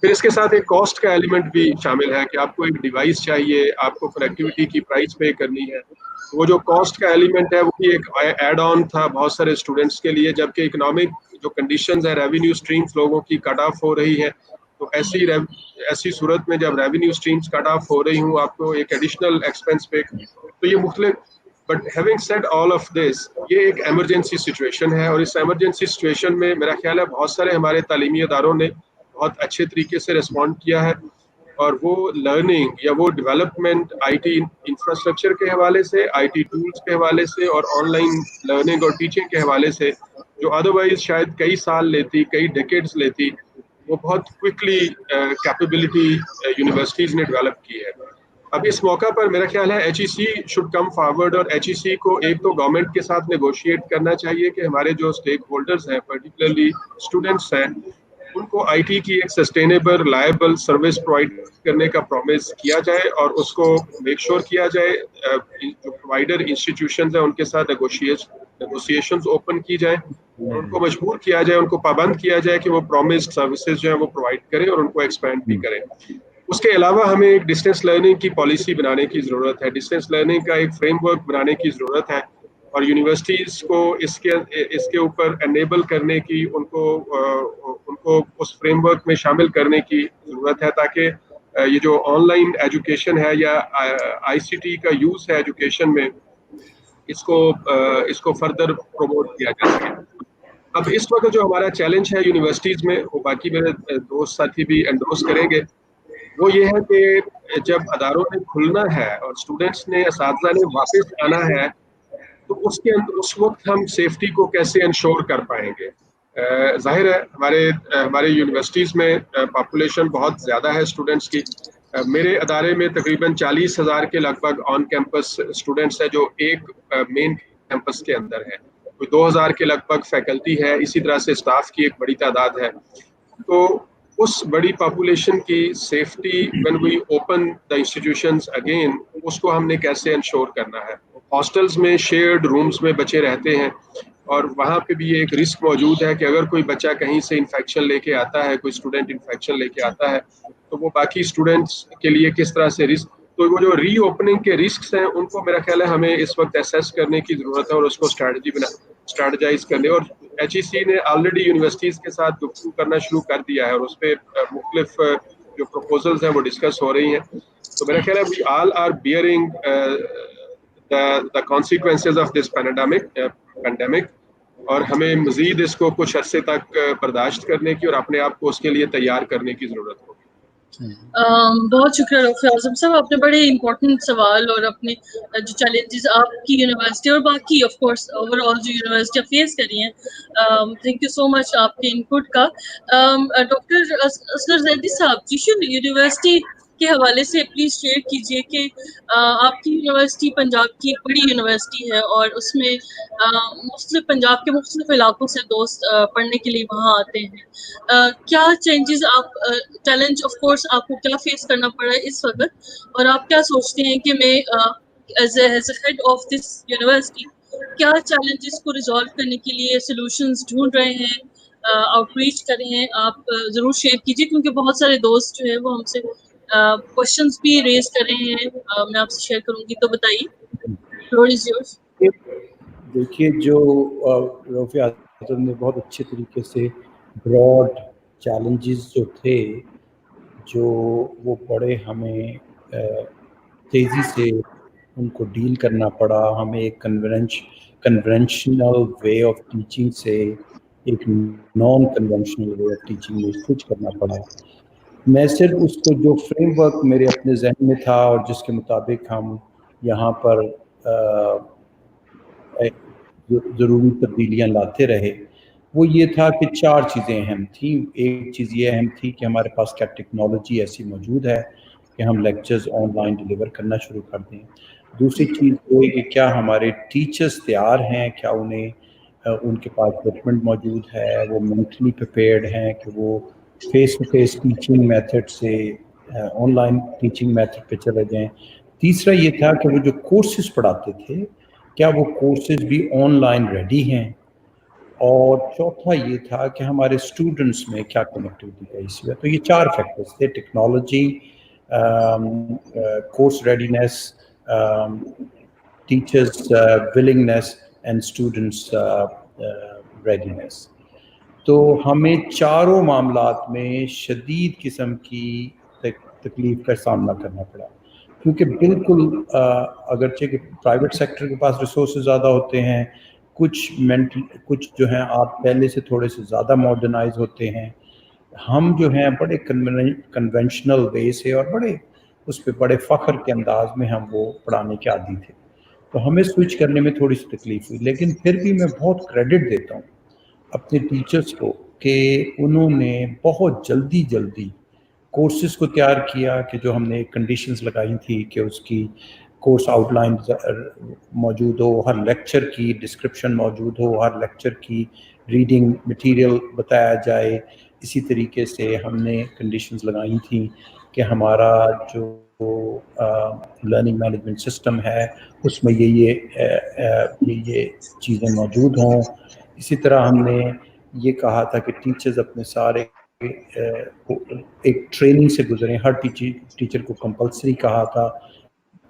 फिर इसके साथ एक कॉस्ट का एलिमेंट भी शामिल है कि आपको एक डिवाइस चाहिए, आपको कनेक्टिविटी की प्राइस पे करनी है. वो जो कॉस्ट का एलिमेंट है वो भी एक एड ऑन था बहुत सारे स्टूडेंट्स के लिए, जबकि इकोनॉमिक जो कंडीशंस है, रेवेन्यू स्ट्रीम्स लोगों की कट ऑफ हो रही है. तो ऐसी सूरत में जब रेवेन्यू स्ट्रीम्स कट ऑफ हो रही हूँ, आपको एक एडिशनल एक्सपेंस पे, तो ये मुख्तलिफ. But having said all of this, ये एक एमरजेंसी सिचुएशन है और इस एमरजेंसी सिचुएशन में मेरा ख्याल है बहुत सारे हमारे तालीमी अदारों ने बहुत अच्छे तरीके से रिस्पॉन्ड किया है और वो लर्निंग या वो डेवलपमेंट आईटी इंफ्रास्ट्रक्चर के हवाले से, आईटी टूल्स के हवाले से और ऑनलाइन लर्निंग और टीचिंग के हवाले से जो अदरवाइज शायद कई साल लेती, कई डेकेड्स लेती, वो बहुत क्विकली कैपेबिलिटी यूनिवर्सिटीज़ ने डेवलप की है. अब इस मौका पर मेरा ख्याल है HEC शुड कम फॉरवर्ड और HEC को एक तो गवर्नमेंट के साथ नेगोशिएट करना चाहिए कि हमारे जो स्टेक होल्डर्स हैं, पर्टिकुलरली स्टूडेंट्स हैं, उनको आईटी की एक सस्टेनेबल रिलायबल सर्विस प्रोवाइड करने का प्रॉमिस किया जाए और उसको मेक श्योर किया जाए जो प्रोवाइडर इंस्टीट्यूशंस हैं उनके साथ नेगोशिएशंस ओपन की जाए और उनको मजबूर किया जाए, उनको पाबंद किया जाए कि वो प्रॉमिस्ड सर्विसेज जो है वो प्रोवाइड करें और उनको एक्सपेंड भी करें. उसके अलावा हमें एक डिस्टेंस लर्निंग की पॉलिसी बनाने की ज़रूरत है, डिस्टेंस लर्निंग का एक फ्रेमवर्क बनाने की ज़रूरत है और यूनिवर्सिटीज़ को इसके ऊपर एनेबल करने की, उनको उस फ्रेमवर्क में शामिल करने की ज़रूरत है ताकि ये जो ऑनलाइन एजुकेशन है या ICT का यूज़ है एजुकेशन में, इसको फर्दर प्रमोट किया जा सके. अब इस वक्त जो हमारा चैलेंज है यूनिवर्सिटीज़ में, वो बाकी मेरे दोस्त साथी भी एंडोर्स करेंगे, वो ये है कि जब अदारों ने खुलना है और स्टूडेंट्स ने, असातिज़ा ने वापस आना है, तो उस वक्त हम सेफ्टी को कैसे इंश्योर कर पाएंगे. जाहिर है हमारे यूनिवर्सिटीज़ में पॉपुलेशन बहुत ज़्यादा है स्टूडेंट्स की. मेरे अदारे में तकरीबन 40,000 के लगभग ऑन कैंपस स्टूडेंट्स हैं जो एक मेन कैंपस के अंदर है. कोई 2,000 के लगभग फैकल्टी है, इसी तरह से स्टाफ की एक बड़ी तादाद है. तो उस बड़ी पॉपुलेशन की safety when we open the institutions again, उसको हमने कैसे इंश्योर करना है. हॉस्टल्स में शेयर्ड रूम्स में बच्चे रहते हैं, اور وہاں پہ بھی ایک رسک موجود ہے کہ اگر کوئی بچہ کہیں سے انفیکشن لے کے آتا ہے, کوئی اسٹوڈنٹ انفیکشن لے کے آتا ہے, تو وہ باقی اسٹوڈنٹس کے لیے کس طرح سے رسک, تو وہ جو ری اوپننگ کے رسکس ہیں ان کو میرا خیال ہے ہمیں اس وقت اسیس کرنے کی ضرورت ہے اور اس کو اسٹریٹجائز کرنے. اور ایچ ای سی نے آلریڈی یونیورسٹیز کے ساتھ گفتگو کرنا شروع کر دیا ہے اور اس پہ مختلف جو پروپوزلز ہیں وہ ڈسکس ہو رہی ہیں. تو میرا خیال ہے we all are bearing the consequences of this pandemic, اور ہمیں مزید اس کو کچھ عرصے تک برداشت کرنے کی اور اپنے آپ کو اس کے لیے تیار کرنے کی ضرورت ہوگی. بہت شکریہ رفیع اعظم صاحب, آپ نے بڑے امپورٹنٹ سوال اور اپنے جو چیلنجز آپ کی یونیورسٹی اور باقی آف کورس اوور آل جو یونیورسٹیاں فیس کری ہیں, تھینک یو سو مچ آپ کے انپٹ کا. ڈاکٹر اصغر زیدی صاحب جی, یونیورسٹی کے حوالے سے پلیز شیئر کیجیے کہ آپ کی یونیورسٹی پنجاب کی ایک بڑی یونیورسٹی ہے اور اس میں مختلف پنجاب کے مختلف علاقوں سے دوست پڑھنے کے لیے وہاں آتے ہیں. کیا چینجز آپ چیلنج آف کورس آپ کو کیا فیس کرنا پڑا ہے اس وقت, اور آپ کیا سوچتے ہیں کہ میں as a head of this university کیا چیلنجز کو ریزالو کرنے کے لیے سولوشنز ڈھونڈ رہے ہیں, آؤٹ ریچ کر رہے ہیں, آپ ضرور شیئر کیجیے کیونکہ بہت سارے دوست جو ہیں وہ ہم سے کوشچنس بھی ریز کر رہے ہیں, میں آپ سے شیئر کروں گی, تو بتائیے. Floor is yours. دیکھیے, جو رفیع اعظم نے بہت اچھے طریقے سے براڈ چیلنجز جو تھے جو وہ بڑے ہمیں تیزی سے ان کو ڈیل کرنا پڑا, ہمیں ایک کنونشنل وے آف ٹیچنگ سے ایک naan conventional way of teaching میں سوئچ کرنا پڑا. میں صرف اس کو جو فریم ورک میرے اپنے ذہن میں تھا اور جس کے مطابق ہم یہاں پر ضروری تبدیلیاں لاتے رہے, وہ یہ تھا کہ 4 چیزیں اہم تھیں. ایک چیز یہ اہم تھی کہ ہمارے پاس کیا ٹیکنالوجی ایسی موجود ہے کہ ہم لیکچرز آن لائن ڈیلیور کرنا شروع کر دیں. دوسری چیز یہ کہ کیا ہمارے ٹیچرز تیار ہیں, کیا انہیں ان کے پاس اکوپمنٹ موجود ہے, وہ مینٹلی پریپیئرڈ ہیں کہ وہ face to face teaching method سے آن لائن ٹیچنگ میتھڈ پہ چلے جائیں. تیسرا یہ تھا کہ وہ جو کورسز پڑھاتے تھے کیا وہ کورسز بھی آن لائن ریڈی ہیں. اور چوتھا یہ تھا کہ ہمارے اسٹوڈنٹس میں کیا کنیکٹیوٹی کا ایشو ہے. تو یہ 4 فیکٹرز تھے, technology, course readiness, teachers willingness and students readiness. تو ہمیں چاروں معاملات میں شدید قسم کی تکلیف کا سامنا کرنا پڑا, کیونکہ بالکل اگرچہ کہ پرائیویٹ سیکٹر کے پاس ریسورسز زیادہ ہوتے ہیں, کچھ جو ہیں آپ پہلے سے تھوڑے سے زیادہ ماڈرنائز ہوتے ہیں, ہم جو ہیں بڑے کنونشنل وے سے اور بڑے اس پہ بڑے فخر کے انداز میں ہم وہ پڑھانے کے عادی تھے. تو ہمیں سوئچ کرنے میں تھوڑی سی تکلیف ہوئی, لیکن پھر بھی میں بہت کریڈٹ دیتا ہوں اپنے ٹیچرز کو کہ انہوں نے بہت جلدی کورسز کو تیار کیا, کہ جو ہم نے کنڈیشنز لگائی تھی کہ اس کی کورس آؤٹ لائن موجود ہو, ہر لیکچر کی ڈسکرپشن موجود ہو, ہر لیکچر کی ریڈنگ مٹیریل بتایا جائے. اسی طریقے سے ہم نے کنڈیشنز لگائی تھیں کہ ہمارا جو لرننگ مینجمنٹ سسٹم ہے اس میں یہ چیزیں موجود ہوں. اسی طرح ہم نے یہ کہا تھا کہ ٹیچرز اپنے سارے ایک ٹریننگ سے گزریں. ہر ٹیچر کو کمپلسری کہا تھا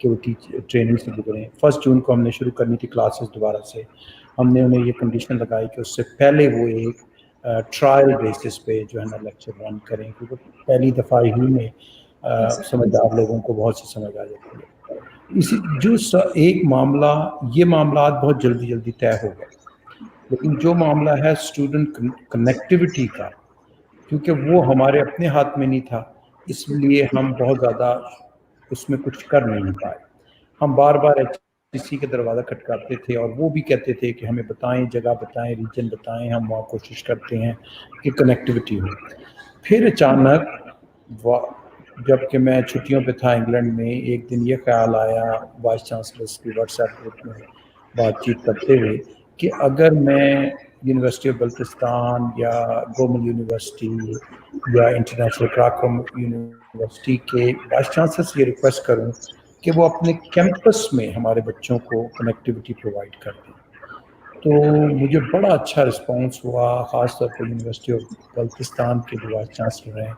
کہ وہ ٹریننگ سے گزریں. 1 جون کو ہم نے شروع کرنی تھی کلاسز دوبارہ سے. ہم نے انہیں یہ کنڈیشن لگائی کہ اس سے پہلے وہ ایک ٹرائل بیسس پہ جو ہے نا لیکچر رن کریں, کیونکہ پہلی دفعہ ہی میں سمجھدار لوگوں کو بہت سی سمجھ آ جاتی ہے. اسی جو ایک معاملہ, یہ معاملات بہت جلدی طے ہو گئے, لیکن جو معاملہ ہے اسٹوڈنٹ کنیکٹیوٹی کا, کیونکہ وہ ہمارے اپنے ہاتھ میں نہیں تھا, اس لیے ہم بہت زیادہ اس میں کچھ کر نہیں پائے. ہم بار کسی کا دروازہ کھٹکاتے تھے اور وہ بھی کہتے تھے کہ ہمیں بتائیں, جگہ بتائیں, ریجن بتائیں, ہم وہاں کوشش کرتے ہیں کہ کنیکٹیوٹی ہو. پھر اچانک جب کہ میں چھٹیوں پہ تھا انگلینڈ میں, ایک دن یہ خیال آیا وائس چانسلرس کی واٹس ایپ گروپ میں بات چیت کرتے ہوئے کہ اگر میں یونیورسٹی آف بلتستان یا گومل یونیورسٹی یا انٹرنیشنل کراکم یونیورسٹی کے وائس چانسلر سے یہ ریکویسٹ کروں کہ وہ اپنے کیمپس میں ہمارے بچوں کو کنیکٹیوٹی پرووائڈ کر دیں, تو مجھے بڑا اچھا رسپانس ہوا، خاص طور پر یونیورسٹی آف بلتستان کے جو وائس چانسلر ہیں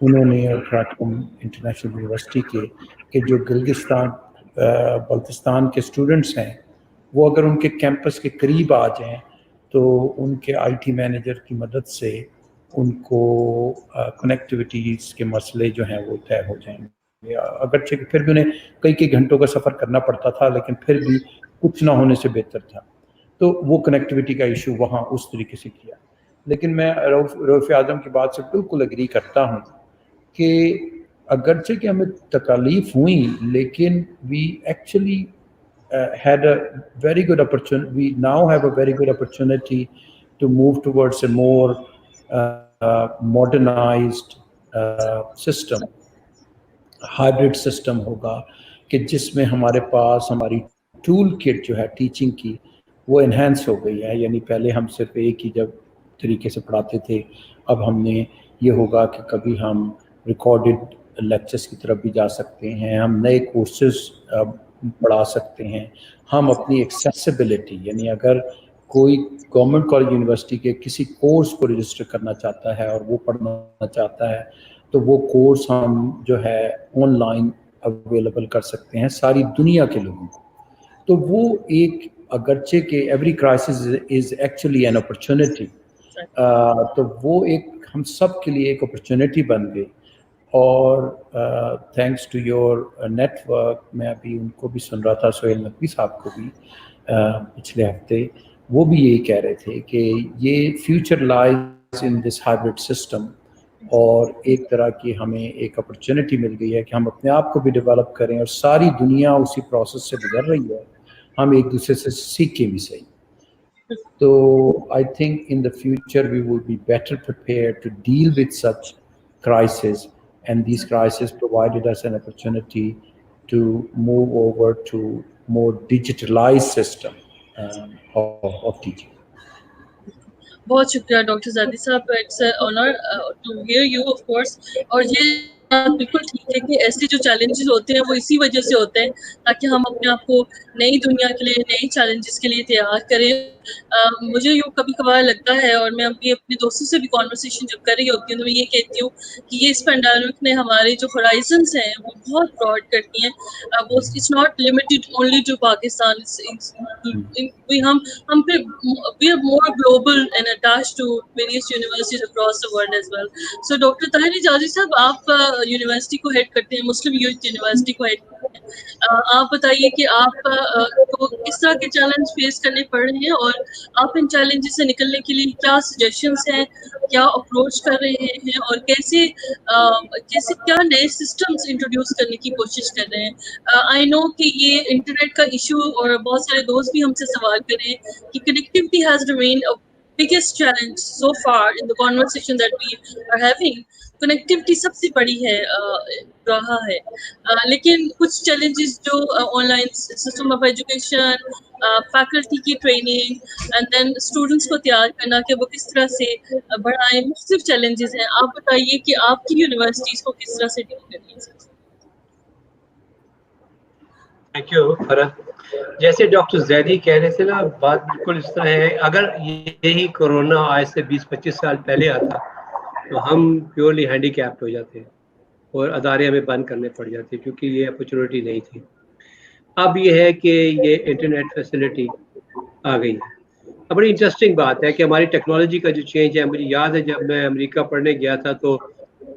انہوں نے، اور خراٹم انٹرنیشنل یونیورسٹی کے کہ جو گلگستان بلتستان کے اسٹوڈنٹس ہیں وہ اگر ان کے کیمپس کے قریب آ جائیں تو ان کے آئی ٹی مینیجر کی مدد سے ان کو کنیکٹیویٹیز کے مسئلے جو ہیں وہ طے ہو جائیں گے، اگرچہ کہ پھر بھی انہیں کئی کئی گھنٹوں کا سفر کرنا پڑتا تھا، لیکن پھر بھی کچھ نہ ہونے سے بہتر تھا۔ تو وہ کنیکٹیویٹی کا ایشو وہاں اس طریقے سے کیا۔ لیکن میں رؤف اعظم کی بات سے بالکل اگری کرتا ہوں کہ اگرچہ کہ ہمیں تکالیف ہوئیں، لیکن we actually had a very good opportunity. We now have a very good opportunity to move towards a more modernized system. Hybrid system ہوگا کہ جس میں ہمارے پاس ہماری ٹول کٹ جو ہے ٹیچنگ کی وہ انہینس ہو گئی ہے، یعنی پہلے ہم صرف ایک ہی جب طریقے سے پڑھاتے تھے، اب ہم نے یہ ہوگا کہ کبھی ہم ریکارڈڈ لیکچرز کی طرف بھی جا سکتے ہیں، ہم نئے کورسز پڑھا سکتے ہیں، ہم اپنی ایکسیسیبلٹی، یعنی اگر کوئی گورنمنٹ کالج یونیورسٹی کے کسی کورس کو رجسٹر کرنا چاہتا ہے اور وہ پڑھنا چاہتا ہے تو وہ کورس ہم جو ہے آن لائن اویلیبل کر سکتے ہیں ساری دنیا کے لوگوں کو۔ تو وہ ایک، اگرچہ کہ every crisis is actually an opportunity, تو وہ ایک ہم سب کے لیے ایک اپرچونٹی بن گئی۔ اور thanks to your network, میں ابھی ان کو بھی سن رہا تھا، سہیل نقوی صاحب کو بھی پچھلے ہفتے، وہ بھی یہی کہہ رہے تھے کہ یہ فیوچر لائز ان دس ہائبرڈ سسٹم، اور ایک طرح کی ہمیں ایک اپرچونٹی مل گئی ہے کہ ہم اپنے آپ کو بھی ڈیولپ کریں، اور ساری دنیا اسی پروسیس سے گزر رہی ہے، ہم ایک دوسرے سے سیکھیں بھی صحیح۔ تو I think in the future we will be better prepared to deal with such crisis, and these crises provided us an opportunity to move over to more digitalized system of teaching. بہت شکریہ doctor Zaidi صاحب، it's a honour to hear you of course. اور یہ بالکل ٹھیک ہے کہ ایسے جو چیلنجز ہوتے ہیں وہ اسی وجہ سے ہوتے ہیں تاکہ ہم اپنے آپ کو نئی دنیا کے لیے، نئی چیلنجز کے لیے تیار کریں۔ مجھے یوں کبھی کبھار لگتا ہے، اور میں ابھی اپنے دوستوں سے بھی کانورسیشن جب کر رہی ہوتی ہوں تو میں یہ کہتی ہوں کہ یہ اس پینڈیمک نے ہمارے جو ہورائزنس ہیں وہ بہت براڈ کرتی ہیں۔ وہ it's not limited only to Pakistan, ہم پھر we are more global and attach to various universities across the world as well. So doctor Tahir Ijazi صاحب، آپ یونیورسٹی کو ہیڈ کرتے ہیں، مسلم یوتھ یونیورسٹی کو ہیڈ کرتے ہیں، آپ بتائیے کہ آپ کو کس طرح کے چیلنج فیس کرنے پڑ رہے ہیں، اور آپ ان چیلنجز سے نکلنے کے لیے کیا سجیشنس ہیں، کیا اپروچ کر رہے ہیں، اور کیسے کیا نئے سسٹمز انٹروڈیوس کرنے کی کوشش کر رہے ہیں۔ آئی نو کہ یہ انٹرنیٹ کا ایشو، اور بہت سارے دوست بھی ہم سے سوال کریں کہ connectivity has remained biggest challenge so far in the conversation that we are having. Connectivity سب سے بڑی ہے رہا ہے، لیکن کچھ چیلنجز جو online system of education, faculty کی ٹریننگ، اینڈ دین اسٹوڈنٹس کو تیار کرنا کہ وہ کس طرح سے بڑھائیں، مختلف چیلنجز ہیں۔ آپ بتائیے کہ آپ کی یونیورسٹیز کو کس طرح سے ڈیل کرنی ہے۔ تھینک یو فرحت۔ جیسے ڈاکٹر زیدی کہہ رہے تھے نا، بات بالکل اس طرح ہے، اگر یہی کورونا آج سے 20-25 سال پہلے آتا تو ہم پیورلی ہینڈی کیپڈ ہو جاتے اور ادارے ہمیں بند کرنے پڑ جاتے کیونکہ یہ اپرچونیٹی نہیں تھی۔ اب یہ ہے کہ یہ انٹرنیٹ فیسلٹی آ گئی ہے۔ اب بڑی انٹرسٹنگ بات ہے کہ ہماری ٹیکنالوجی کا جو چینج ہے، مجھے یاد ہے جب میں امریکہ پڑھنے گیا تھا تو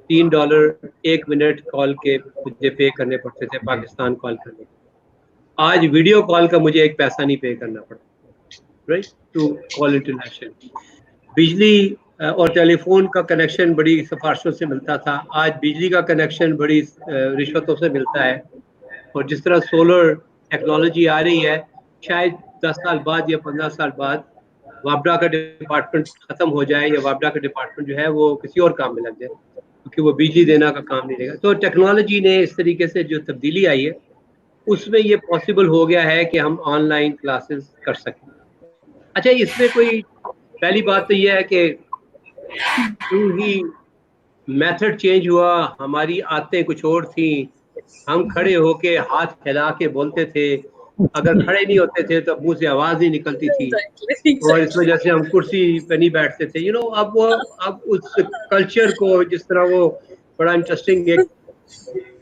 $3 1 منٹ کال کے مجھے پے کرنے پڑتے تھے پاکستان کال کرنے کے۔ آج ویڈیو کال کا مجھے 1 پیسہ نہیں پے کرنا پڑتا، رائٹ، ٹو کال انٹرنیشنل۔ بجلی اور ٹیلی فون کا کنیکشن بڑی سفارشوں سے ملتا تھا، آج بجلی کا کنیکشن بڑی رشوتوں سے ملتا ہے۔ اور جس طرح سولر ٹیکنالوجی آ رہی ہے، شاید 10 سال بعد یا 15 سال بعد وابڈا کا ڈپارٹمنٹ ختم ہو جائے، یا وابڈا کا ڈپارٹمنٹ جو ہے وہ کسی اور کام میں لگ جائے کیونکہ وہ بجلی دینا کا کام نہیں رہے گا۔ تو ٹیکنالوجی نے اس طریقے سے جو تبدیلی آئی ہے اس میں یہ پاسبل ہو گیا ہے کہ ہم آن لائن کلاسز کر سکیں۔ اچھا، اس میں کوئی پہلی بات تو یہ ہے کہ کیوں ہی میتھڈ چینج ہوا، ہماری عادتیں کچھ اور تھیں، ہم کھڑے ہو کے ہاتھ پھیلا کے بولتے تھے، अगर खड़े नहीं होते थे तो मुंह से आवाज नहीं निकलती थी और इस वजह से हम कुर्सी पे नहीं बैठते थे, यू नो। अब उस कल्चर को, जिस तरह वो बड़ा इंटरेस्टिंग एक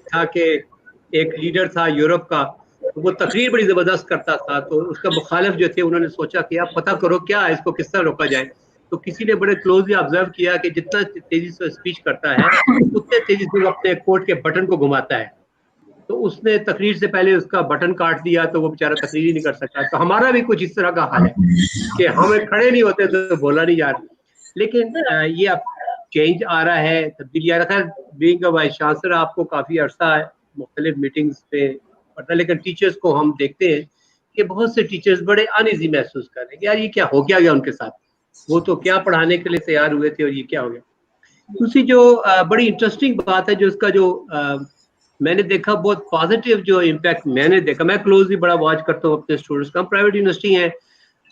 था कि एक लीडर था यूरोप का, तो वो तकरीर बड़ी जबरदस्त करता था, तो उसका मुखालिफ जो थे उन्होंने सोचा कि आप पता करो क्या है, इसको किस तरह रोका जाए। तो किसी ने बड़े क्लोजली ऑब्जर्व किया कि जितना तेजी से स्पीच करता है उतने तेजी से वो अपने कोट के बटन को घुमाता है। तो उसने तकरीर से पहले उसका बटन काट दिया, तो वो बेचारा तकरीर ही नहीं कर सकता। तो हमारा भी कुछ इस तरह का हाल है कि हमें खड़े नहीं होते तो बोला नहीं जा रहा। लेकिन ये अब चेंज आ रहा है, तब्दीली आ रहा है। बीइंग अ वाइस चांसलर आपको काफ़ी अर्सा मुख्तलिफ मीटिंग्स पे पढ़ना, लेकिन टीचर्स को हम देखते हैं कि बहुत से टीचर्स बड़े अनईजी महसूस कर रहे हैं कि यार ये क्या हो गया उनके साथ, वो तो क्या पढ़ाने के लिए तैयार हुए थे और ये क्या हो गया। दूसरी जो बड़ी इंटरेस्टिंग बात है, जो उसका जो मैंने देखा बहुत पॉजिटिव जो इम्पैक्ट मैंने देखा, मैं क्लोजली बड़ा वॉच करता हूँ अपने स्टूडेंट्स का। हम प्राइवेट यूनिवर्सिटी हैं,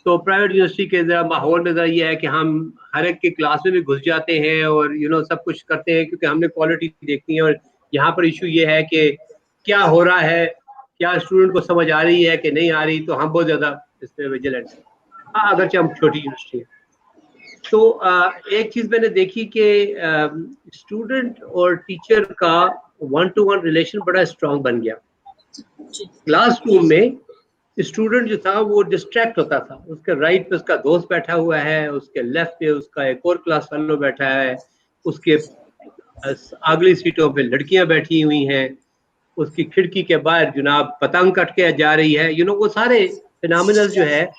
तो प्राइवेट यूनिवर्सिटी के जरा माहौल में जरा ये है कि हम हर एक की क्लास में भी घुस जाते हैं और सब कुछ करते हैं, क्योंकि हमने क्वालिटी देखनी है। और यहाँ पर इशू ये है कि क्या हो रहा है, क्या स्टूडेंट को समझ आ रही है कि नहीं आ रही, तो हम बहुत ज़्यादा इस पर विजिलेंट हैं। हाँ, अगरचे हम छोटी यूनिवर्सिटी है। तो एक चीज़ मैंने देखी कि स्टूडेंट और टीचर का 1-to-1 रिलेशन बड़ा स्ट्रांग बन गया। क्लासरूम में स्टूडेंट जो था वो डिस्ट्रैक्ट होता था, उसके राइट पे उसका दोस्त बैठा हुआ है, उसके लेफ्ट पे उसका एक और क्लास फेलो बैठा है, उसके अगली सीटों पे लड़कियां बैठी हुई हैं, उसकी खिड़की के बाहर जनाब पतंग कट के जा रही है। वो सारे फिनोमिनल जो है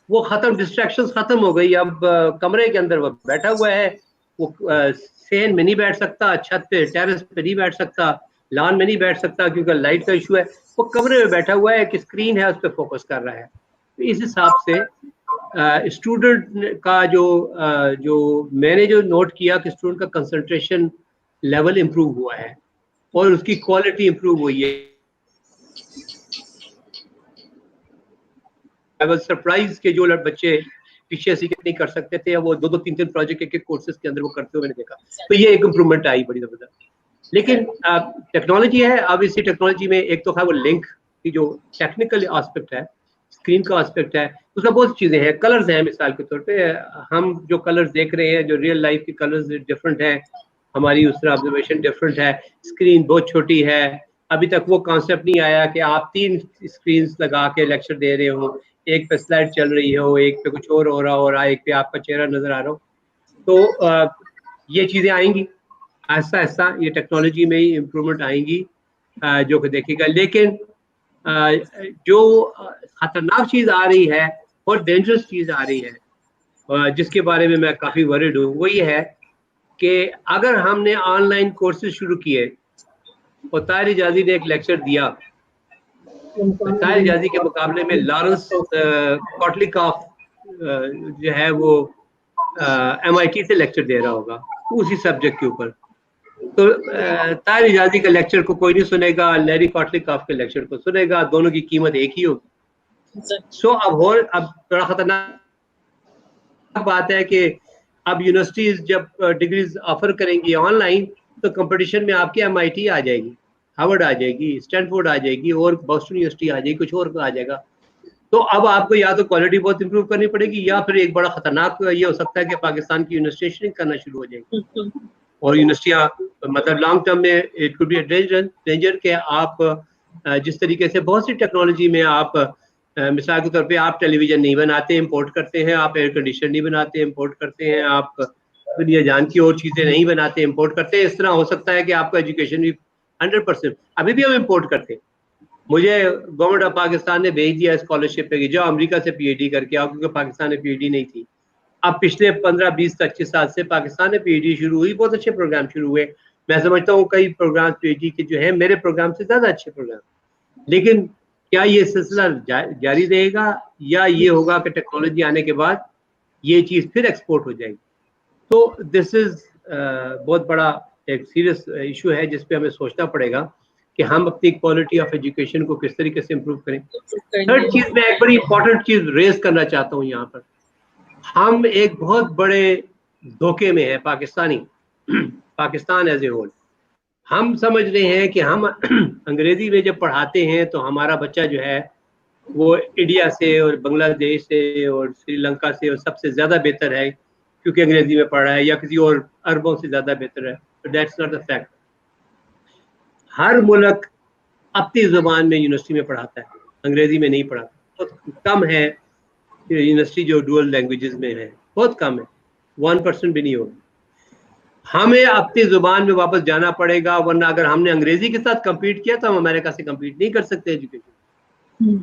वो खत्म, डिस्ट्रैक्शंस खत्म हो गई। अब कमरे के अंदर वो बैठा हुआ है, वो सहन में नहीं बैठ सकता, छत पे टेरेस पे नहीं बैठ सकता, लॉन में नहीं बैठ सकता क्योंकि लाइट का इशू है। वो कमरे में बैठा हुआ है, एक स्क्रीन है उस पर फोकस कर रहा है। तो इस हिसाब से स्टूडेंट का जो मैंने जो नोट किया कि स्टूडेंट का कंसंट्रेशन लेवल इम्प्रूव हुआ है और उसकी क्वालिटी इम्प्रूव हुई है। आई वाज सरप्राइज कि जो बच्चे पीछे से नहीं कर सकते थे, वो 2-3 प्रोजेक्ट एक कोर्सेज के अंदर वो करते हुए मैंने देखा। तो ये एक इम्प्रूवमेंट आई बड़ी जबरदस्त। लेकिन टेक्नोलॉजी है, अब इसी टेक्नोलॉजी में एक तो है वो लिंक की जो टेक्निकल एस्पेक्ट है, स्क्रीन का एस्पेक्ट है, उसमें बहुत चीज़ें हैं। कलर्स हैं, मिसाल के तौर पे हम जो कलर्स देख रहे हैं, जो रियल लाइफ के कलर्स डिफरेंट हैं, हमारी उस तरह ऑब्जर्वेशन डिफरेंट है, स्क्रीन बहुत छोटी है। अभी तक वो कॉन्सेप्ट नहीं आया कि आप 3 स्क्रीन लगा के लेक्चर दे रहे हो, एक पे स्लाइड चल रही हो, एक पे कुछ और हो रहा हो रहा है, एक पे आपका चेहरा नजर आ रहा हो। तो ये चीज़ें आएंगी आहिस्ता आहिस्ता, ये टेक्नोलॉजी में ही इम्प्रूवमेंट आएंगी जो कि देखेगा। लेकिन जो खतरनाक चीज़ आ रही है और डेंजरस चीज़ आ रही है, जिसके बारे में मैं काफ़ी वरीड हूँ, वो ये है कि अगर हमने ऑनलाइन कोर्सेज शुरू किए और ताहिर इजाज़ी ने एक लेक्चर दिया, ताहिर इजाज़ी के मुकाबले में लॉरेंस कॉटलिकॉफ जो है वो MIT से लेक्चर दे रहा होगा उसी सब्जेक्ट के ऊपर, तो ताहिर इजाज़ी के लेक्चर को कोई नहीं सुनेगा, लैरी कॉटलिकॉफ के लेक्चर को सुनेगा, दोनों की कीमत एक ही होगी। सो अब बड़ा खतरनाक बात है कि अब यूनिवर्सिटीज जब डिग्रीज ऑफर करेंगी ऑनलाइन, तो कंपटीशन में आपकी MIT आ जाएगी, हार्वर्ड आ जाएगी, स्टैनफोर्ड आ जाएगी और बॉस्टन यूनिवर्सिटी आ जाएगी, कुछ और आ जाएगा। तो अब आपको या तो क्वालिटी बहुत इंप्रूव करनी पड़ेगी, या फिर एक बड़ा खतरनाक ये हो सकता है कि पाकिस्तान की यूनिवर्सिटी करना शुरू हो जाएगी। और यूनिवर्सिटियाँ मतलब लॉन्ग टर्म में it could be a danger के आप जिस तरीके से बहुत सी टेक्नोलॉजी में आप मिसाल के तौर पे आप टेलीविजन नहीं बनाते, इंपोर्ट करते हैं, आप एयर कंडीशनर नहीं बनाते, इंपोर्ट करते हैं, आप दुनिया जान की और चीज़ें नहीं बनाते, इंपोर्ट करते हैं। इस तरह हो सकता है कि आपका एजुकेशन भी 100% अभी भी हम इंपोर्ट करते हैं। मुझे गवर्नमेंट ऑफ पाकिस्तान ने भेज दिया स्कॉलरशिप पे कि जाओ अमेरिका से PhD करके आओ, क्योंकि पाकिस्तान में PhD नहीं थी। अब पिछले 15-20-25 साल से पाकिस्तान में PhD शुरू हुई, बहुत अच्छे प्रोग्राम शुरू हुए। मैं समझता हूँ कई प्रोग्राम PhD के जो है मेरे प्रोग्राम से ज़्यादा अच्छे प्रोग्राम। लेकिन क्या ये सिलसिला जारी रहेगा, या ये होगा कि टेक्नोलॉजी आने के बाद ये चीज़ फिर एक्सपोर्ट हो जाएगी? तो दिस इज़ बहुत बड़ा एक सीरियस इशू है जिस पे हमें सोचना पड़ेगा कि हम अपनी क्वालिटी ऑफ एजुकेशन को किस तरीके से इम्प्रूव करें। थर्ड चीज़, मैं एक बड़ी इंपॉर्टेंट चीज़ रेज करना चाहता हूँ यहाँ पर। हम एक बहुत बड़े धोखे में है पाकिस्तान एज ए होल। हम समझ रहे हैं कि हम अंग्रेजी में जब पढ़ाते हैं तो हमारा बच्चा जो है وہ انڈیا سے اور بنگلہ دیش سے اور سری لنکا سے اور سب سے زیادہ بہتر ہے کیونکہ انگریزی میں پڑھ رہا ہے یا کسی اور عربوں سے زیادہ بہتر ہے. That's not a fact. ہر ملک اپنی زبان میں یونیورسٹی میں پڑھاتا ہے, انگریزی میں نہیں پڑھاتا. بہت کم ہے یونیورسٹی جو ڈوئل لینگویجز میں ہے, بہت کم ہے, 1% بھی نہیں ہوگا. ہمیں اپنی زبان میں واپس جانا پڑے گا, ورنہ اگر ہم نے انگریزی کے ساتھ کمپیٹ کیا تو ہم امریکہ سے کمپیٹ نہیں کر سکتے education.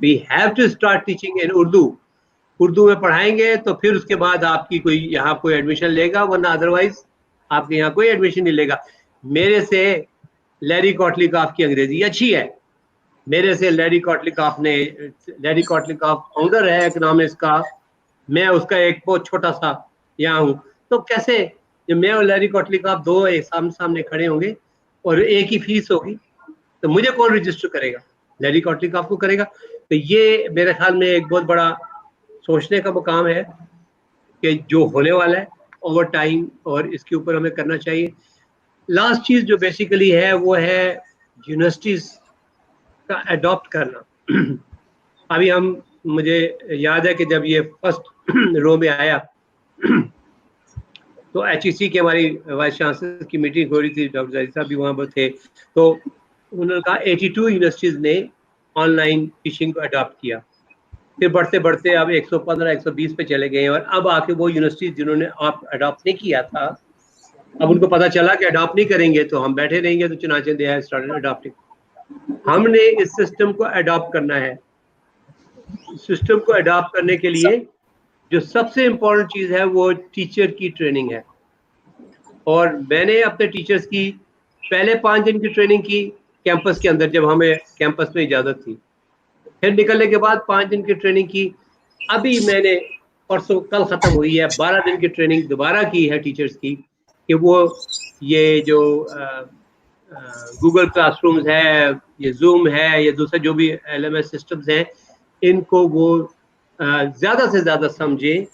We have to start teaching in Urdu. Urdu میں پڑھائیں گے تو پھر اس کے بعد آپ کی کوئی یہاں کوئی ایڈمیشن لے گا, ورنہ ادروائز آپ کے یہاں کوئی ایڈمیشن نہیں لے گا. میرے سے لیری کوٹلیکاف کی انگریزی اچھی ہے, میرے سے لیری کوٹلیکاف فاؤنڈر ہے اکنامکس کا, میں اس کا ایک بہت چھوٹا سا یہاں ہوں. تو کیسے جب میں اور لیری کوٹلیکاف دو سامنے کھڑے ہوں گے اور ایک ہی فیس ہوگی تو مجھے کون رجسٹر کرے گا؟ لیری کوٹلیکاف کو کرے گا. تو یہ میرے خیال میں ایک بہت بڑا سوچنے کا مقام ہے کہ جو ہونے والا ہے اوور ٹائم, اور اس کے اوپر ہمیں کرنا چاہیے. لاسٹ چیز جو بیسیکلی ہے وہ ہے یونیورسٹیز کا اڈاپٹ کرنا. ابھی مجھے یاد ہے کہ جب یہ فرسٹ رو میں آیا تو HEC کی ہماری وائس چانسلر کی میٹنگ ہو رہی تھی, ڈاکٹر زاہد صاحب بھی وہاں پر تھے. تو انہوں نے کہا 82 یونیورسٹیز نے آن لائن ٹیچنگ کو اڈاپٹ کیا. پھر بڑھتے بڑھتے اب 115 120 پہ چلے گئے ہیں, اور اب آ کے وہ یونیورسٹیز جنہوں نے اڈاپٹ نہیں کیا تھا, اب ان کو پتا چلا کہ اڈاپٹ نہیں کریں گے تو ہم بیٹھے رہیں گے, تو چنانچہ دے ہیو اسٹارٹڈ اڈاپٹنگ. ہم نے اس سسٹم کو اڈاپٹ کرنا ہے. سسٹم کو اڈاپٹ کرنے کے لیے جو سب سے امپورٹنٹ چیز ہے وہ ٹیچر کی ٹریننگ ہے. اور میں نے اپنے ٹیچرز کی پہلے 5 دن کی ٹریننگ کی کیمپس کے اندر, جب ہمیں کیمپس میں اجازت تھی. پھر نکلنے کے بعد 5 دن کی ٹریننگ کی. ابھی میں نے پرسوں کل ختم ہوئی ہے 12 دن کی ٹریننگ دوبارہ کی ہے ٹیچرز کی, کہ وہ یہ جو گوگل کلاس رومز ہے, یہ زوم ہے, یہ دوسرے جو بھی LMS سسٹمز ہیں, ان کو وہ زیادہ سے زیادہ سمجھیں,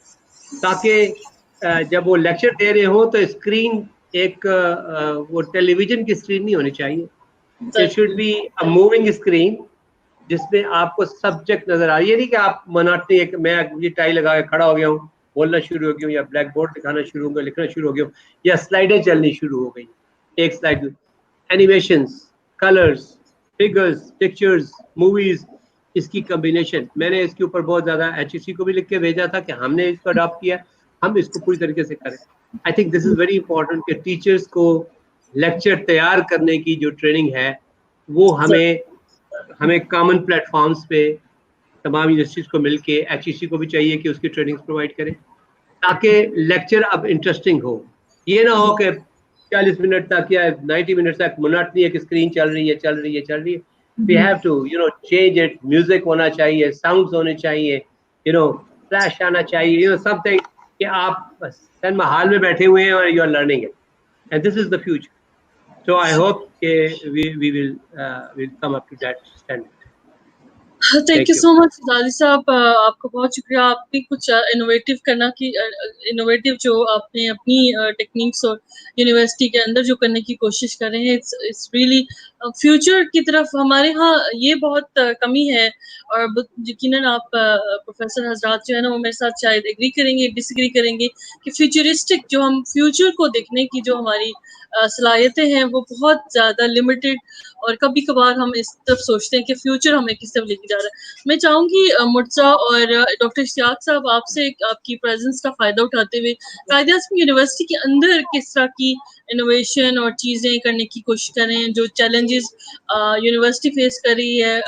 تاکہ جب وہ لیکچر دے رہے ہوں تو اسکرین ایک وہ ٹیلی ویژن کی اسکرین نہیں ہونی چاہیے. It should be a moving screen جس میں آپ کو سبجیکٹ نظر آ رہی ہے. یہ نہیں کہ آپ مناٹنی ایک میں یہ ٹائی لگا کے کھڑا ہو گیا ہوں, بولنا شروع ہو گیا ہوں, یا بلیک بورڈ دکھانا شروع ہو گیا, لکھنا شروع ہو گیا ہوں, یا سلائڈیں چلنی شروع ہو گئی. ایک slide animations, colours, figures, pictures, movies, اس کی کمبینیشن. میں نے اس کے اوپر بہت زیادہ HEC کو بھی لکھ کے بھیجا تھا کہ ہم نے اس کو اڈاپٹ کیا, ہم اس کو پوری طریقے سے کریں. I think this is very important کہ ٹیچرز کو لیکچر تیار کرنے کی جو ٹریننگ ہے وہ ہمیں کامن پلیٹ فارمز پہ تمام یونیورسٹیز کو مل کے, HEC کو بھی چاہیے کہ اس کی ٹریننگ پرووائڈ کریں, تاکہ لیکچر اب انٹرسٹنگ ہو. یہ نہ ہو کہ 40 منٹ تک یا 90 منٹ تک مناٹنی ایک اسکرین چل رہی ہے. We have to change it. Music ہونا چاہیے, ساؤنڈز ہونے چاہیے, فلیش آنا چاہیے, something کہ آپ سینما ہال میں بیٹھے ہوئے ہیں اور you are learning it, and this is the future. So I hope we will come up to that standard. Thank you so much Ghazi صاحب, آپ کا بہت شکریہ. آپ بھی کچھ انوویٹیو کرنا کی انوویٹیو جو آپ نے اپنی ٹیکنیکس اور یونیورسٹی کے اندر جو کرنے کی کوشش کر رہے ہیں, اٹس ریئلی فیوچر کی طرف ہمارے ہاں یہ بہت کمی ہے. اور یقیناً آپ پروفیسر حضرات جو ہے نا وہ میرے ساتھ شاید ایگری کریں گے, ڈس ایگری کریں گے کہ فیوچرسٹک جو ہم فیوچر کو دیکھنے کی جو ہماری صلاحیتیں ہیں وہ بہت زیادہ لمیٹڈ, اور کبھی کبھار ہم اس طرف سوچتے ہیں کہ فیوچر ہمیں کس طرف لے کے جا رہا ہے. میں چاہوں گی مرتضیٰ اور ڈاکٹر اشتیاق صاحب آپ سے آپ کی پریزنس کا فائدہ اٹھاتے ہوئے قائد اعظم یونیورسٹی کے اندر کس طرح کی انوویشن اور چیزیں کرنے کی کوشش کریں, جو چیلنجز یونیورسٹی فیس کر رہی ہے,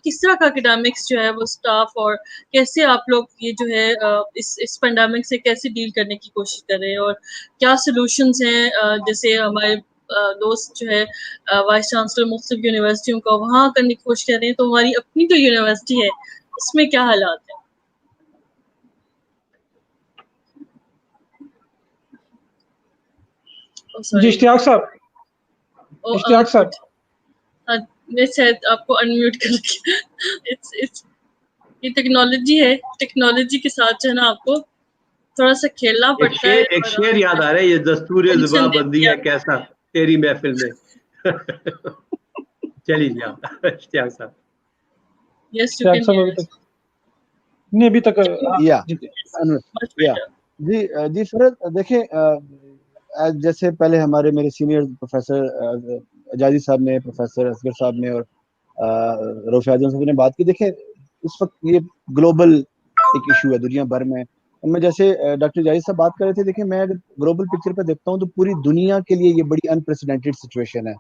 کس طرح کا اکیڈیمکس جو ہے وہ اسٹاف, اور کیسے آپ لوگ یہ جو ہے اس پینڈیمک سے کیسے ڈیل کرنے کی کوشش کر رہے ہیں, اور کیا سولوشنز ہیں. جیسے ہمارے دوست جو ہے وائس چانسلر مختلف یونیورسٹیوں کا وہاں کرنے کی کوشش کر رہے ہیں, تو ہماری اپنی جو یونیورسٹی ہے اس میں کیا حالات ہیں؟ جی اشتیاق صاحب میں شاید آپ کو انمیوٹ کر کے یہ ٹیکنالوجی ہے, ٹیکنالوجی کے ساتھ جو ہے نا آپ کو تھوڑا سا کھیلنا پڑتا ہے. ایک شعر یاد آ رہا ہے, یہ دستور زباں بندی ہے کیسا تیری محفل میں. چلیے اشتیاق صاحب. Yes, you can hear us. नहीं अभी तक या Much या better. जी फरद देखिए जैसे पहले मेरे सीनियर प्रोफेसर एजाजी साहब ने, प्रोफेसर असगर साहब ने और रऊफ आजम साहब ने बात की। देखें इस वक्त ये ग्लोबल एक इशू है दुनिया भर में। मैं जैसे डॉक्टर एजाजी साहब बात कर रहे थे, देखिए मैं अगर ग्लोबल पिक्चर पे देखता हूँ तो पूरी दुनिया के लिए ये बड़ी अनप्रेसिडेंटेड सिचुएशन है।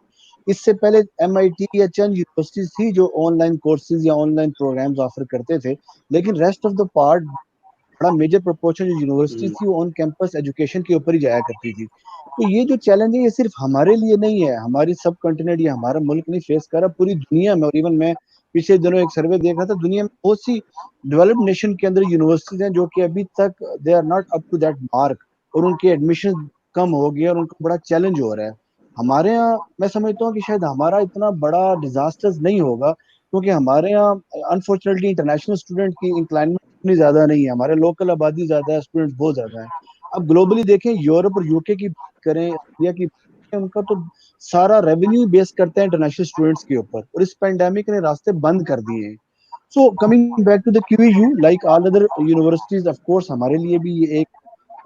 इससे पहले MIT या चंद यूनिवर्सिटीज थी जो ऑनलाइन कोर्सेज या ऑनलाइन प्रोग्राम्स ऑफर करते थे, लेकिन रेस्ट ऑफ द पार्ट बड़ा मेजर प्रोपोर्शन जो यूनिवर्सिटी थी वो ऑन कैंपस एजुकेशन के ऊपर ही जाया करती थी। तो ये जो चैलेंज है ये सिर्फ हमारे लिए नहीं है, हमारी सब कॉन्टिनेंट या हमारा मुल्क नहीं फेस कर रहा, पूरी दुनिया में। और इवन मैं पिछले दिनों एक सर्वे देख रहा था, दुनिया में बहुत सी डेवलप्ड नेशन के अंदर यूनिवर्सिटीज हैं जो कि अभी तक they are not up to that mark, और उनके एडमिशन कम हो गए और उनको बड़ा चैलेंज हो रहा है। हमारे यहाँ मैं समझता हूँ कि शायद हमारा इतना बड़ा डिजास्टर नहीं होगा, क्योंकि हमारे यहाँ अनफॉर्चुनेटली इंटरनेशनल स्टूडेंट की इंक्लाइनमेंट इतनी ज्यादा नहीं है, हमारे लोकल आबादी ज्यादा है, स्टूडेंट्स बहुत ज्यादा है। अब ग्लोबली देखें, यूरोप और UK की बात करें, इंडिया की, उनका तो सारा रेवेन्यू बेस करते हैं इंटरनेशनल स्टूडेंट्स के ऊपर, और इस पैंडेमिक ने रास्ते बंद कर दिए हैं। So coming back to the QU, like all other universities, of course हमारे लिए भी ये एक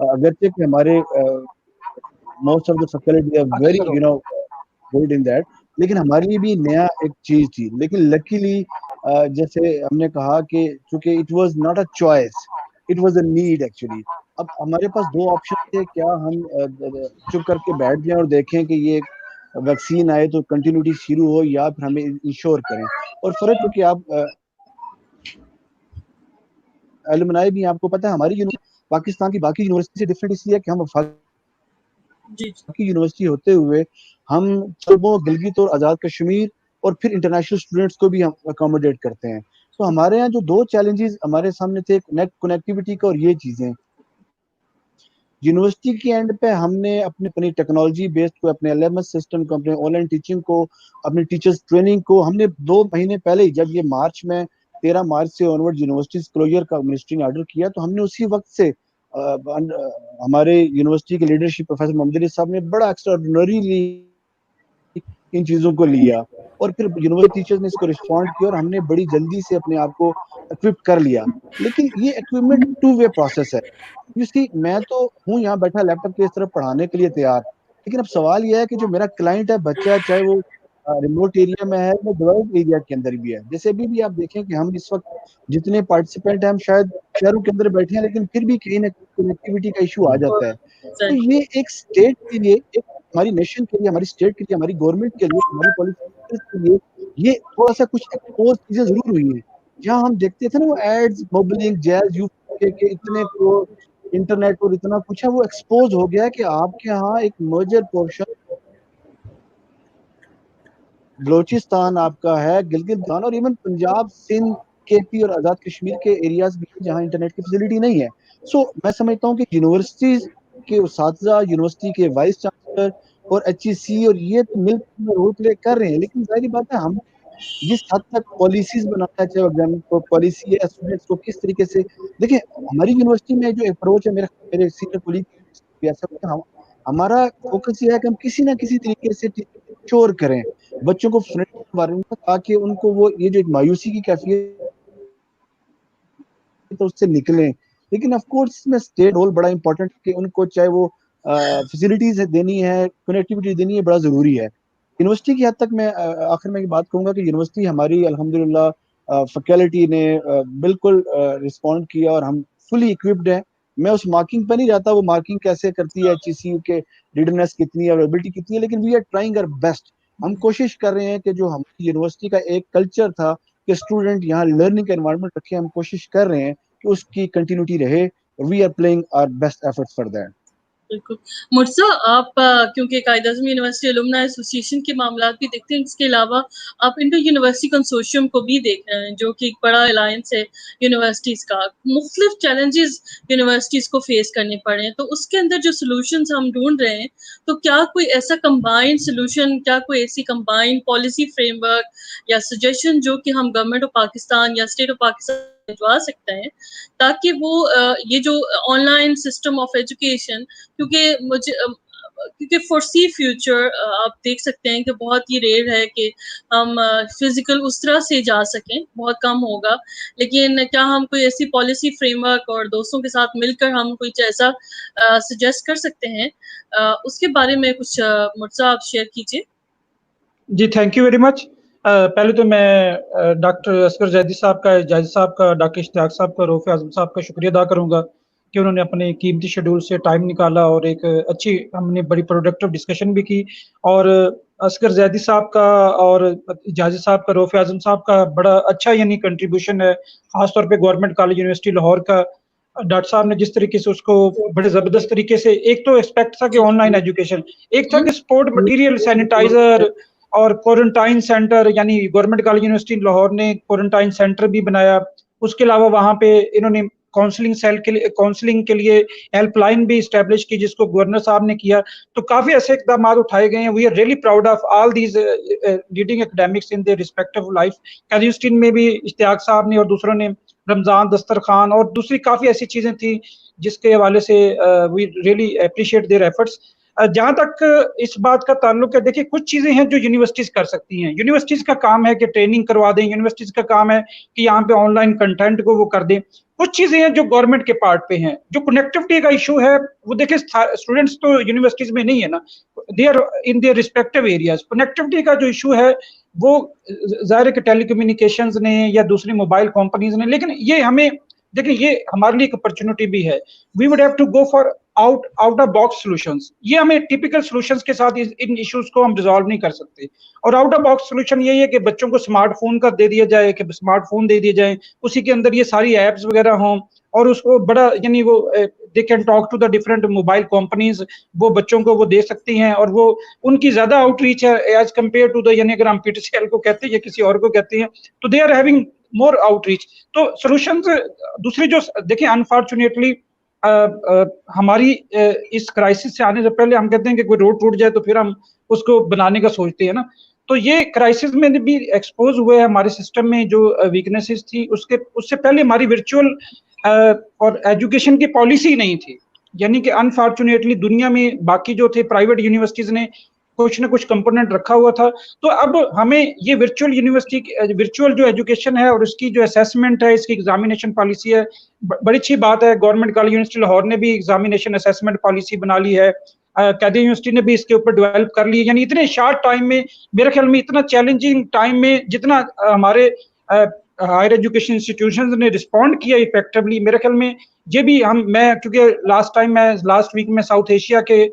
अगरचे कि हमारे most of the faculty are very good in that, लेकिन हमारे लिए भी नया एक चीज थी। लेकिन लकीली जैसे हमने कहा कि चूंकि it was not a choice, it was a need actually. अब हमारे पास दो ऑप्शन थे, क्या हम चुप करके बैठ जाएं और देखें कि ये वैक्सीन आए तो कंटिन्यूटी शुरू हो, या फिर हमें इंश्योर करें। और फर्क क्योंकि आप एलुमनाई भी आपको पता है हमारी पाकिस्तान की बाकी यूनिवर्सिटी से डिफरेंट इसलिए है कि हम बाकी यूनिवर्सिटी होते हुए हम सूबों गिलगित और आज़ाद कश्मीर और फिर इंटरनेशनल स्टूडेंट्स को भी हम अकोमोडेट करते हैं। तो हमारे यहाँ जो दो चैलेंजेस हमारे सामने थे, कनेक्टिविटी का और ये चीजें, यूनिवर्सिटी के एंड पे हमने अपनी टेक्नोलॉजी बेस्ड को, अपने LMS सिस्टम को, अपने ऑनलाइन टीचिंग को, अपनी टीचर्स ट्रेनिंग को हमने 2 महीने पहले ही, जब ये मार्च में 13 मार्च से ऑनवर्ड यूनिवर्सिटीज क्लोजर का मिनिस्ट्री ने ऑर्डर किया, तो हमने उसी वक्त से हमारे यूनिवर्सिटी के लीडरशिप प्रोफेसर मोहम्मद अली साहब ने बड़ा एक्स्ट्राऑर्डिनरीली इन चीजों को लिया, और फिर यूनिवर्सिटी टीचर्स ने इसको रिस्पॉन्ड किया और हमने बड़ी जल्दी से अपने आप को इक्विप कर लिया। लेकिन ये इक्विपमेंट 2 वे प्रोसेस है। यू सी, मैं तो हूँ यहाँ बैठा लैपटॉप के इस तरफ पढ़ाने के लिए तैयार, लेकिन अब सवाल यह है कि जो मेरा क्लाइंट है, बच्चा है, चाहे वो रिमोट एरिया में है या डेवलप्ड एरिया के अंदर भी है। जैसे भी आप देखें कि हम इस वक्त जितने पार्टिसिपेंट हैं, हम शायद शहरों के अंदर बैठे हैं, लेकिन फिर भी कहीं ना कनेक्टिविटी का इशू आ जाता है। तो ये एक स्टेट के लिए, एक हमारी नेशन के लिए, हमारी स्टेट के लिए, हमारी गवर्नमेंट के लिए, हमारी पॉलिसी के लिए ये थोड़ा सा कुछ एक्सपोज चीजें जरूर हुई है। जहाँ हम देखते थे ना वो एड्स, मोबलिंग, जैज, यूके के इतने को इंटरनेट और इतना कुछ है, वो एक्सपोज हो गया है कि आपके यहाँ एक मेजर पोर्शन बलोचिस्तान आपका है, गिलगित और इवन पंजाब, सिंध, KP और आजाद कश्मीर के एरियाज भी जहाँ इंटरनेट की फैसिलिटी नहीं है। सो मैं समझता हूँ कि यूनिवर्सिटीज के उस्ताद, यूनिवर्सिटी के वाइस चांसलर और HEC और ये तो मिलकर रोल प्ले कर रहे हैं, लेकिन जाहिर बात है हम जिस हद तक पॉलिसीज बनाना है, चाहे एग्जाम को पॉलिसी है, स्टूडेंट्स को किस तरीके से देखें, हमारी यूनिवर्सिटी में जो अप्रोच है, मेरे सीनियर कोलीग ऐसा, हमारा फोकस ये है कि हम किसी ना किसी तरीके से श्योर करें बच्चों को फ्रेंडली एनवायरनमेंट, ताकि उनको वो ये जो एक मायूसी की कैफियत तो उससे निकलें। लेकिन ऑफ कोर्स इसमें स्टेट रोल बड़ा इंपॉर्टेंट कि उनको चाहे वो फैसिलिटीज देनी है, कनेक्टिविटी देनी है, बड़ा जरूरी है। यूनिवर्सिटी की हद तक मैं आखिर में बात कहूंगा कि यूनिवर्सिटी हमारी अल्हम्दुलिल्लाह फैकल्टी ने बिल्कुल रिस्पॉन्ड किया और हम फुली इक्विप्ड हैं। मैं उस मार्किंग पे नहीं जाता, वो मार्किंग कैसे करती है, HEC के लीडरनेस कितनी है, एबिलिटी कितनी है, लेकिन we are trying our best. हम कोशिश कर रहे हैं कि जो हमारी यूनिवर्सिटी का एक कल्चर था कि स्टूडेंट यहाँ लर्निंग का एनवायरनमेंट रखे, हम कोशिश कर रहे हैं कि उसकी कंटिन्यूटी रहे। We are playing our best efforts for that. बिल्कुल। मुर्तज़ा, आप क्योंकि कायद-ए-आज़म यूनिवर्सिटी अलुमनाई एसोसिएशन के मामलात भी देखते हैं, इसके अलावा आप इंडो यूनिवर्सिटी कंसोर्शियम को भी देख रहे हैं, जो कि एक बड़ा अलायंस है यूनिवर्सिटीज़ का। मुख्तलिफ चैलेंजेस यूनिवर्सिटीज़ को फेस करने पड़े हैं, तो उसके अंदर जो सॉल्यूशंस हम ढूंढ रहे हैं, तो क्या कोई ऐसा कंबाइंड सॉल्यूशन, क्या कोई ऐसी कंबाइंड पॉलिसी फ्रेमवर्क या सजेशन जो कि हम गवर्नमेंट ऑफ पाकिस्तान या स्टेट ऑफ पाकिस्तान भिजवा सकते हैं, ताकि वो ये जो ऑनलाइन सिस्टम ऑफ एजुकेशन, क्योंकि मुझे کیونکہ فورسی فیوچر آپ دیکھ سکتے ہیں کہ بہت ہی ریئر ہے کہ ہم فزیکل اس طرح سے جا سکیں، بہت کم ہوگا، لیکن کیا ہم کوئی ایسی پالیسی فریم ورک اور دوستوں کے ساتھ مل کر ہم کوئی ایسا سجیسٹ کر سکتے ہیں؟ اس کے بارے میں کچھ مرتضیٰ آپ شیئر کیجیے۔ جی تھینک یو ویری مچ۔ پہلے تو میں ڈاکٹر اصغر زیدی صاحب کا، جاجد صاحب کا، ڈاکٹر اشتیاق صاحب کا، رؤف اعظم صاحب کا شکریہ ادا کروں گا کہ انہوں نے اپنے قیمتی شیڈول سے ٹائم نکالا اور ایک اچھی ہم نے بڑی پروڈکٹیو ڈسکشن بھی کی، اور اصغر زیدی صاحب کا اور جاجد صاحب کا، رؤف اعظم صاحب کا بڑا اچھا یعنی کنٹریبیوشن ہے، خاص طور پہ گورنمنٹ کالج یونیورسٹی لاہور کا۔ ڈاکٹر صاحب نے جس طریقے سے اس کو بڑے زبردست طریقے سے، ایک تو ایکسپیکٹ تھا کہ آن لائن ایجوکیشن، ایک تھا کہ سپورٹ مٹیریل، سینیٹائزر اور کوارنٹائن سینٹر، یعنی گورنمنٹ کالج یونیورسٹی لاہور نے کوارنٹائن سینٹر بھی بنایا۔ اس کے علاوہ وہاں پہ انہوں نے کاؤنسلنگ کے لیے ہیلپ لائن بھی اسٹیبلش کی، جس کو گورنر صاحب نے کیا۔ تو کافی ایسے اقدامات اٹھائے گئے ہیں۔ We are really proud of all these leading academics in their respective life. کیجوسٹی میں بھی اشتیاق صاحب نے اور دوسروں نے، رمضان دسترخوان اور دوسری کافی ایسی چیزیں تھیں جس کے حوالے سے we really appreciate their efforts. جہاں تک اس بات کا تعلق ہے، دیکھیں کچھ چیزیں ہیں جو یونیورسٹیز کر سکتی ہیں۔ یونیورسٹیز کا کام ہے کہ ٹریننگ کروا دیں، یونیورسٹیز کا کام ہے کہ یہاں پہ آن لائن کنٹینٹ کو وہ کر دیں۔ کچھ چیزیں ہیں جو گورنمنٹ کے پارٹ پہ ہیں۔ جو کنیکٹیوٹی کا ایشو ہے وہ دیکھیں اسٹوڈنٹس تو یونیورسٹیز میں نہیں ہے نا، they are in their respective areas. Connectivity کا جو ایشو ہے وہ ظاہر ہے کہ ٹیلی کمیونیکیشنز نے یا دوسری موبائل کمپنیز نے، لیکن یہ ہمیں دیکھیں یہ ہمارے لیے ایک اپرچونٹی بھی ہے۔ We would have to go for out of box solutions. یہ ہمیں ٹیپیکل سولوشنز کے ساتھ ان ایشوز کو ہم ریزالو نہیں کر سکتے، اور آؤٹ آف باکس سولوشن یہی ہے کہ بچوں کو اسمارٹ فون کا دے دیا جائے، کہ اسمارٹ فون دے دیے جائیں، اسی کے اندر یہ ساری ایپس وغیرہ ہوں، اور اس کو بڑا یعنی وہ they can talk to the different mobile companies, وہ بچوں کو وہ دے سکتی ہیں، اور وہ ان کی زیادہ آؤٹ ریچ ہے ایز کمپیئر ٹو دا، یعنی اگر ہم پی ٹی سی ایل کو کہتے ہیں یا کسی اور کو کہتے ہیں تو they are having more outreach. تو سولوشنز دوسری جو دیکھیں انفارچونیٹلی ہماری اس کرائسس سے آنے سے پہلے ہم کہتے ہیں کہ کوئی روڈ ٹوٹ جائے تو پھر ہم اس کو بنانے کا سوچتے ہیں نا، تو یہ کرائسس میں بھی ایکسپوز ہوئے ہیں ہمارے سسٹم میں جو ویکنیسز تھی، اس سے پہلے ہماری ورچوئل اور ایجوکیشن کی پالیسی نہیں تھی، یعنی کہ انفارچونیٹلی دنیا میں باقی جو تھے پرائیویٹ یونیورسٹیز نے کچھ نہ کچھ کمپوننٹ رکھا ہوا تھا۔ تو اب ہمیں یہ ورچوئل جو ایجوکیشن ہے اور اس کی جو اسیسمنٹ ہے، اس کی ایگزامینیشن پالیسی ہے، بڑی اچھی بات ہے۔ گورنمنٹ کالج یونیورسٹی لاہور نے بھی ایگزامینیشن اسیسمنٹ پالیسی بنا لی ہے، قائدین یونیورسٹی نے بھی اس کے اوپر ڈیولپ کر لی ہے۔ یعنی اتنے شارٹ ٹائم میں، میرے خیال میں اتنا چیلنجنگ ٹائم میں جتنا ہمارے ہائر ایجوکیشن انسٹیٹیوشنز نے رسپونڈ کیا افیکٹولی، میرے خیال میں یہ بھی میں کیونکہ لاسٹ ویک میں ساؤتھ ایشیا کے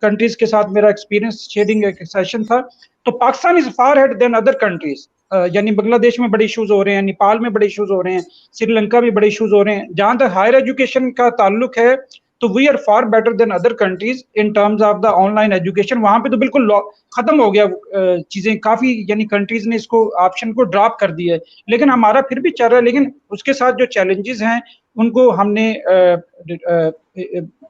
کنٹریز کے ساتھ میرا ایکسپیرینس شیئرنگ ایک سیشن تھا، تو Pakistan is far ahead than other countries. یعنی بنگلہ دیش میں بڑے ایشوز ہو رہے ہیں، نیپال میں بڑے ایشوز ہو رہے ہیں، سری لنکا میں بڑے ایشوز ہو رہے ہیں۔ جہاں تک ہائر ایجوکیشن کا تعلق ہے تو we are far better than other countries in terms of the online education. وہاں پہ تو بالکل ختم ہو گیا چیزیں، کافی یعنی کنٹریز نے اس کو آپشن کو ڈراپ کر دیا ہے، لیکن ہمارا پھر بھی چل رہا ہے۔ لیکن اس کے ساتھ جو چیلنجز ہیں ان کو ہم نے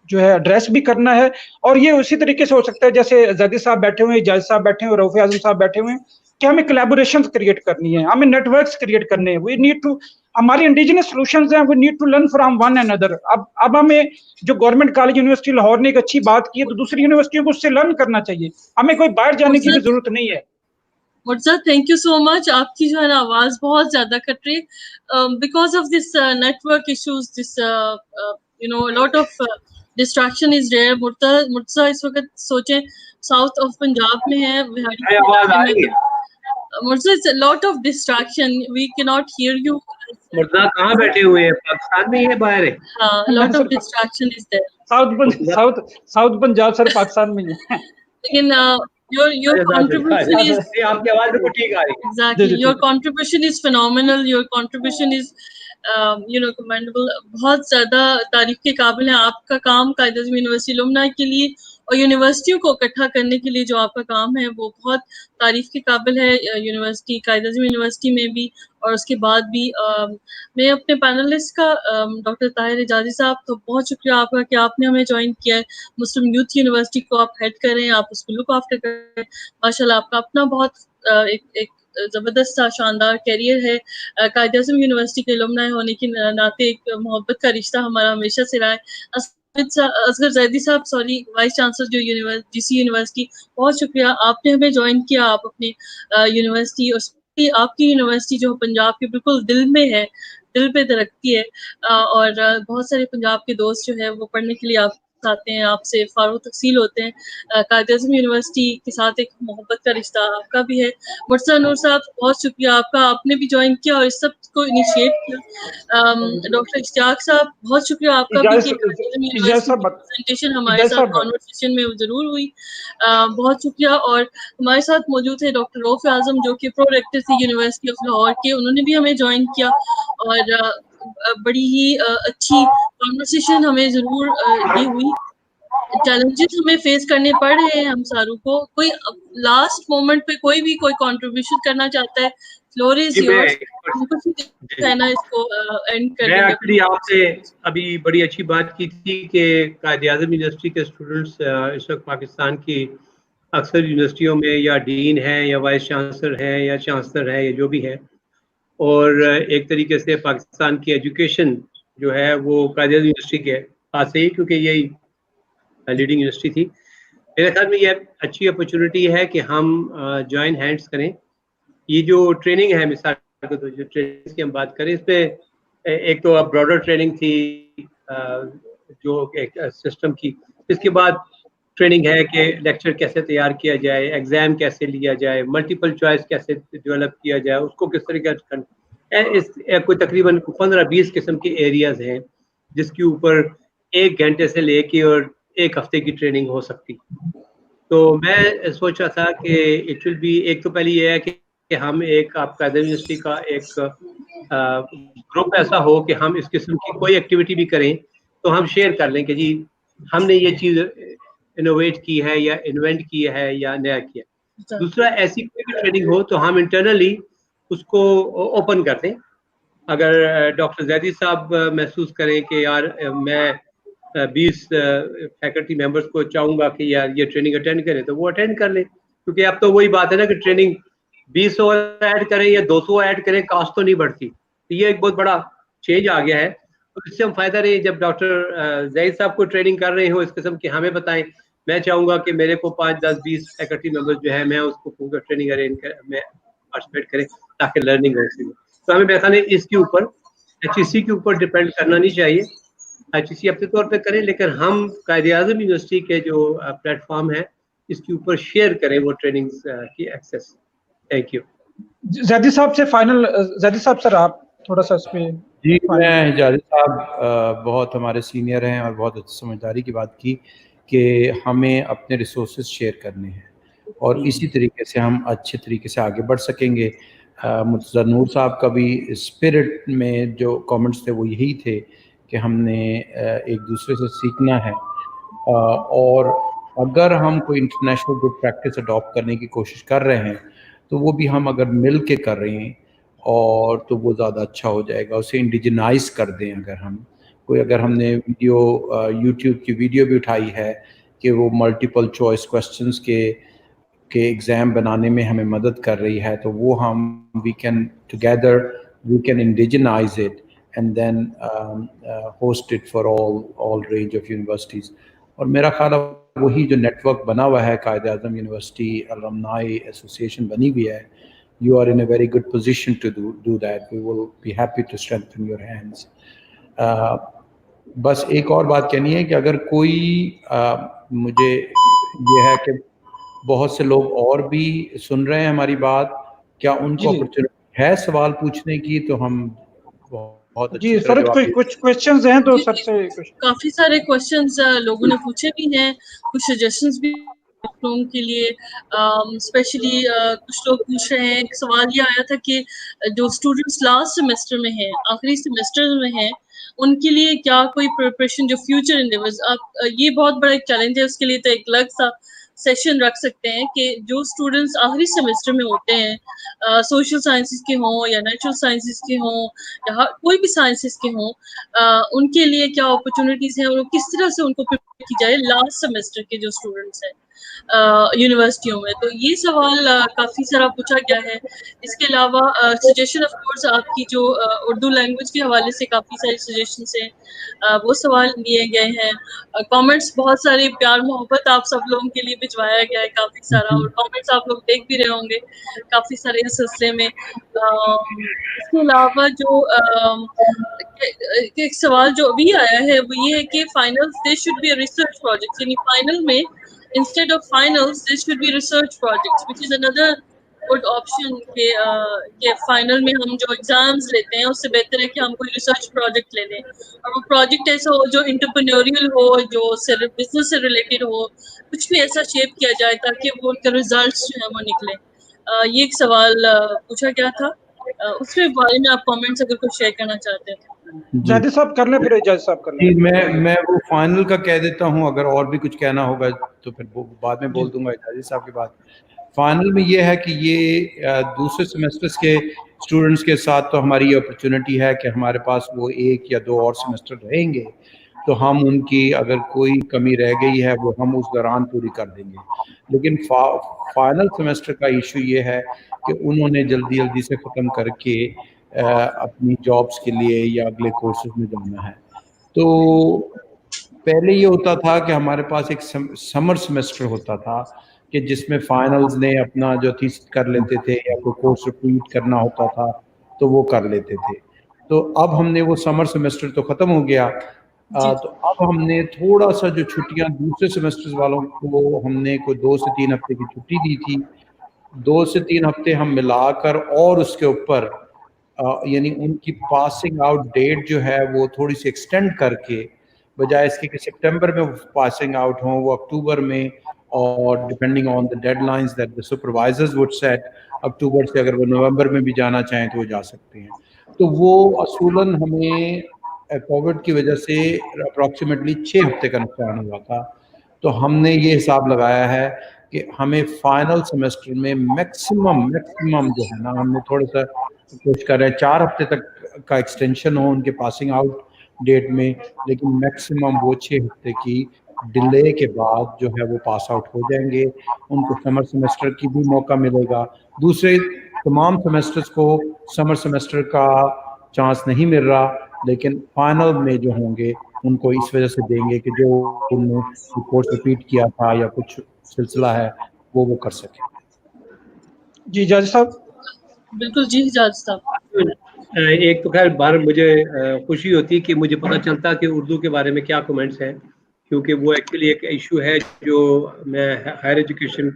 جو ہے ایڈریس بھی کرنا ہے، اور یہ اسی طریقے سے ہو سکتا ہے جیسے زیدی صاحب بیٹھے ہوئے ہیں، جاج صاحب بیٹھے ہوئے ہیں، رؤف اعظم صاحب بیٹھے ہوئے ہیں، کہ ہمیں کولیبوریشنز کریٹ کرنی ہے، ہمیں نیٹ ورکس کریٹ کرنے ہیں۔ وی نیڈ ٹو، ہماری انڈیجنس سولوشنز ہیں، we need to learn from one and other. اب ہمیں جو گورنمنٹ کالج یونیورسٹی لاہور نے ایک اچھی بات کی ہے تو دوسری یونیورسٹیوں کو اس سے لرن کرنا چاہیے، ہمیں کوئی باہر جانے کی بھی ضرورت نہیں ہے۔ مرتضیٰ تھینک یو سو مچ، آپ کی جو ہے نا آواز بہت زیادہ کٹ رہی because of this network issues, this lot of distraction is rare. Murtaza اس وقت سوچیں ساؤتھ آف پنجاب میں ہے، Murtaza lot of distraction, we کی ناٹ ہیئر یو۔ مرتضیٰ کہاں بیٹھے ہوئے ہیں؟ پاکستان میں ہے باہر ہے؟ ہاں، lot of distraction is there. South Punjab sir Pakistan میں ہے، لیکن your contribution is آپ کی آواز بالکل ٹھیک آ رہی ہے۔ exactly your contribution is phenomenal, your contribution is commendable، بہت زیادہ تعریف کے قابل ہے آپ کا کام قائد اعظم یونیورسٹی لمنا کے لیے اور یونیورسٹیوں کو اکٹھا کرنے کے لیے جو آپ کا کام ہے وہ بہت تعریف کے قابل ہے یونیورسٹی قائد اعظم یونیورسٹی میں بھی اور اس کے بعد بھی۔ میں اپنے پینلسٹ کا ڈاکٹر طاہر حجازی صاحب تو بہت شکریہ آپ کا کہ آپ نے ہمیں جوائن کیا ہے۔ مسلم یوتھ یونیورسٹی کو آپ ہیڈ کریں، آپ اس کو لک آفٹر کریں، ماشاء اللہ آپ کا اپنا بہت ایک زبردست شاندار کیریئر ہے۔ قائد اعظم یونیورسٹی کے الومنائی ہونے کے ناطے ایک محبت کا رشتہ ہمارا ہمیشہ سے رہا ہے۔ असगर जैदी साहब, सॉरी, वाइस चांसलर जो जीसी यूनिवर्सिटी, बहुत शुक्रिया, आपने हमें ज्वाइन किया, आप अपनी यूनिवर्सिटी, और आपकी यूनिवर्सिटी जो पंजाब के बिल्कुल दिल में है, दिल पे धड़कती है, और बहुत सारे पंजाब के दोस्त जो है वो पढ़ने के लिए आप आते हैं, आपसे फारूक तहसील होते हैं। कायद-ए-आज़म यूनिवर्सिटी के साथ एक मोहब्बत का रिश्ता आपका भी है। मुर्तज़ा नूर साहब, बहुत शुक्रिया आपका, आपने भी ज्वाइन किया और इस सब को इनिशिएट किया। डॉक्टर इश्तियाक साहब, बहुत शुक्रिया आपका भी कि कायद-ए-आज़म यूनिवर्सिटी की प्रेजेंटेशन हमारे साथ कॉन्वर्सेशन में ज़रूर हुई। बहुत शुक्रिया। और हमारे साथ मौजूद है डॉक्टर रऊफ़ आज़म, जो कि प्रो रेक्टर थी यूनिवर्सिटी ऑफ लाहौर के, उन्होंने भी हमें ज्वाइन किया और बड़ी ही अच्छी कॉन्वर्सेशन हमें ज़रूर ये हुई। चैलेंजेस हमें फेस करने पड़ रहे हैं हम सारों को। कोई लास्ट मोमेंट पे कोई कंट्रीब्यूशन करना चाहता है, फ्लोर इज योर्स। कहना इसको एंड कर मैं देंगे। एक्चुअली आपसे अभी बड़ी अच्छी बात की थी कि कायद-ए-आज़म यूनिवर्सिटी के स्टूडेंट्स इस वक्त पाकिस्तान की अक्सर यूनिवर्सिटियों में या डीन है या वाइस चांसलर है या चांसलर है या जो भी है, और एक तरीके से पाकिस्तान की एजुकेशन जो है वो कायद-ए-आज़म यूनिवर्सिटी के पास से ही, क्योंकि यही लीडिंग यूनिवर्सिटी थी। मेरे ख्याल में ये अच्छी अपॉर्चुनिटी है कि हम जॉइन हैंड्स करें। ये जो ट्रेनिंग है, मिसाल के तौर जो ट्रेनिंग की हम बात करें, इसमें एक तो अब ब्रॉडर ट्रेनिंग थी जो एक सिस्टम की, इसके बाद ट्रेनिंग है कि लेक्चर कैसे तैयार किया जाए, एग्जाम कैसे लिया जाए, मल्टीपल चॉइस कैसे डेवलप किया जाए, उसको किस तरीके से कोई तकरीबन 15-20 किस्म के एरियाज हैं जिसके ऊपर 1 घंटे से लेके और 1 हफ्ते की ट्रेनिंग हो सकती। तो मैं सोच रहा था कि इट विल बी, एक तो पहले ये है कि हम एक आपका यूनिवर्सिटी का एक ग्रुप ऐसा हो कि हम इस किस्म की कोई एक्टिविटी भी करें तो हम शेयर कर लें कि जी हमने ये चीज़ इनोवेट की है या इन्वेंट की है या नया किया। दूसरा, ऐसी कोई भी ट्रेनिंग हो तो हम इंटरनली उसको ओपन कर दें। अगर डॉक्टर जैदी साहब महसूस करें कि यार मैं 20 फैकल्टी मेंबर्स को चाहूँगा कि यार ये ट्रेनिंग अटेंड करें, तो वो अटेंड कर लें, क्योंकि अब तो वही बात है ना कि ट्रेनिंग 20 और ऐड करें या 200 ऐड करें, कास्ट तो नहीं बढ़ती। तो ये एक बहुत बड़ा चेंज आ गया है। तो इससे हम फायदा रहे, जब डॉक्टर जैद साहब को ट्रेनिंग कर रहे हो इस किस्म की, हमें बताएं। मैं चाहूँगा कि मेरे को 5, 10, 20 फैकल्टी मेंबर्स जो है मैं उसको पूरा ट्रेनिंग अरेंज कर मैं पार्टिसिपेट करें ताकि लर्निंग हो सके। तो हमें मेरे ख्याल है इसके ऊपर HEC के ऊपर डिपेंड करना नहीं चाहिए। HEC अपने तौर पे करें, लेकिन हम कायद-ए-आज़म यूनिवर्सिटी के जो प्लेटफॉर्म है इसके ऊपर शेयर करें वो ट्रेनिंग्स की एक्सेस। Thank you. जैदी साहब से फाइनल, जैदी साहब सर आप थोड़ा सा इसमें। जी, मैं हिजाज़ी साहब बहुत हमारे सीनियर हैं और बहुत अच्छी समझदारी की बात की कि हमें अपने रिसोर्सेज शेयर करने हैं और इसी तरीके से हम अच्छे तरीके से आगे बढ़ सकेंगे। मुर्तज़ा नूर साहब का भी स्पिरिट में जो कमेंट्स थे वो यही थे कि हमने एक दूसरे से सीखना है और अगर हम कोई इंटरनेशनल गुड प्रैक्टिस अडॉप्ट करने की कोशिश कर रहे हैं तो वो भी हम अगर मिल के कर रहे हैं और तो वो ज़्यादा अच्छा हो जाएगा। उसे इंडिजनाइज कर दें। अगर हमने वीडियो यूट्यूब की वीडियो भी उठाई है कि वो मल्टीपल चॉइस क्वेश्चंस के एग्ज़ाम बनाने में हमें मदद कर रही है, तो वो हम we can indigenize it and then host it for all range of universities. और मेरा ख्याल है वही जो नेटवर्क बना हुआ है, कायद-ए-आज़म यूनिवर्सिटी अलुमनाई एसोसिएशन बनी हुई है, you are in a very good position to do that. We will be happy to strengthen your hands. बस एक और बात कहनी है कि अगर कोई मुझे ये है कि बहुत से लोग और भी सुन रहे हैं हमारी बात, क्या उनको अपॉर्चुनिटी है सवाल पूछने की? तो हम बहुत अच्छी तरह जवाब कुछ क्वेश्चंस हैं तो सर से काफी सारे क्वेश्चंस लोगों ने पूछे भी हैं, कुछ सजेशंस भी आप लोगों के लिए। स्पेशली कुछ लोग पूछ रहे हैं, एक सवाल ये आया था कि जो स्टूडेंट्स लास्ट सेमेस्टर में हैं, आखिरी सेमेस्टर में हैं, उनके लिए क्या कोई प्रिपरेशन जो फ्यूचर एंडेवर्स, आप ये बहुत बड़ा एक चैलेंज है, उसके लिए तो एक अलग सा सेशन रख सकते हैं कि जो स्टूडेंट्स आखिरी सेमेस्टर में होते हैं, सोशल साइंसेस के हों या नेचुरल साइंसेस के हों या कोई भी साइंसेस के हों, उनके लिए क्या अपॉर्चुनिटीज़ हैं और किस तरह से उनको की जाए लास्ट सेमेस्टर के जो स्टूडेंट्स हैं यूनिवर्सिटियों में। तो ये सवाल काफ़ी सारा पूछा गया है। इसके अलावा सजेशन ऑफ कोर्स आपकी जो उर्दू लैंग्वेज के हवाले से काफ़ी सारी सजेशंस हैं, वो सवाल लिए गए हैं। कमेंट्स बहुत सारे प्यार मोहब्बत आप सब लोगों के लिए भिजवाया गया है काफ़ी सारा, और कमेंट्स आप लोग देख भी रहे होंगे काफ़ी सारे इस सिलसिले में। इसके अलावा जो एक सवाल जो अभी आया है वो ये है कि finals they should be research projects, यानी फाइनल में instead of finals there should be research projects, which is another good option के फाइनल में हम जो एग्जाम्स लेते हैं उससे बेहतर है कि हम कोई रिसर्च प्रोजेक्ट ले लें, और वो प्रोजेक्ट ऐसा हो जो इंटरप्रेन्योरियल हो, जो बिजनेस से रिलेटेड हो, कुछ भी ऐसा शेप किया जाए ताकि वो उनके रिजल्ट्स जो है वो निकले। ये एक सवाल पूछा गया था, उसके बारे में आप कमेंट्स अगर कुछ शेयर करना चाहते हैं। जादी साहब कर लें, फिर जादी साहब कर लें। मैं वो फाइनल का कह देता हूँ, अगर और भी कुछ कहना होगा तो फिर बाद में बोल दूंगा जादी साहब के बाद। फाइनल में ये है कि ये दूसरे सेमेस्टर्स के स्टूडेंट्स के साथ तो हमारी ये अपॉर्चुनिटी है कि हमारे पास वो 1 या 2 और सेमेस्टर रहेंगे, तो हम उनकी अगर कोई कमी रह गई है वो हम उस दौरान पूरी कर देंगे। लेकिन फाइनल सेमेस्टर का इशू ये है कि उन्होंने जल्दी जल्दी से ख़त्म करके अपनी जॉब्स के लिए या अगले कोर्सेज में जाना है। तो पहले ये होता था कि हमारे पास एक समर सेमेस्टर होता था कि जिसमें फाइनल्स ने अपना जो थीसिस कर लेते थे या कोई कोर्स रिपीट करना होता था तो वो कर लेते थे। तो अब हमने वो समर सेमेस्टर तो ख़त्म हो गया, तो अब हमने थोड़ा सा जो छुट्टियां दूसरे सेमेस्टर्स वालों को हमने कोई 2 से 3 हफ्ते की छुट्टी दी थी, 2 से 3 हफ्ते हम मिलाकर और उसके ऊपर यानी उनकी पासिंग आउट डेट जो है वो थोड़ी सी एक्सटेंड करके, बजाय इसके कि सितंबर में पासिंग आउट हों, वो अक्टूबर में, और depending on the deadlines that the supervisors would set, अक्टूबर से अगर वो नवंबर में भी जाना चाहें तो वो जा सकते हैं। तो वो असूलन हमें कोविड की वजह से अप्रॉक्सीमेटली 6 हफ्ते का नुकसान हुआ था। तो हमने ये हिसाब लगाया है कि हमें फाइनल सेमेस्टर में मैक्सिमम जो है ना, हमने थोड़ा सा कोशिश कर रहे हैं 4 हफ्ते तक का एक्सटेंशन हो उनके पासिंग आउट डेट में, लेकिन मैक्सिमम वो 6 हफ्ते की डिले के बाद जो है वो पास आउट हो जाएंगे। उनको समर सेमेस्टर की भी मौका मिलेगा। दूसरे तमाम सेमेस्टर्स को समर सेमेस्टर का चांस नहीं मिल रहा, लेकिन फाइनल में जो होंगे उनको इस वजह से देंगे कि जो उन्होंने कोर्स रिपीट किया था या कुछ सिलसिला है वो कर सके। जी जाज साहब। बिल्कुल जी जाज साहब। एक तो खैर बार मुझे खुशी होती कि मुझे पता चलता कि उर्दू के बारे में क्या कमेंट्स हैं, क्योंकि वो एक्चुअली एक इशू है जो मैं हायर एजुकेशन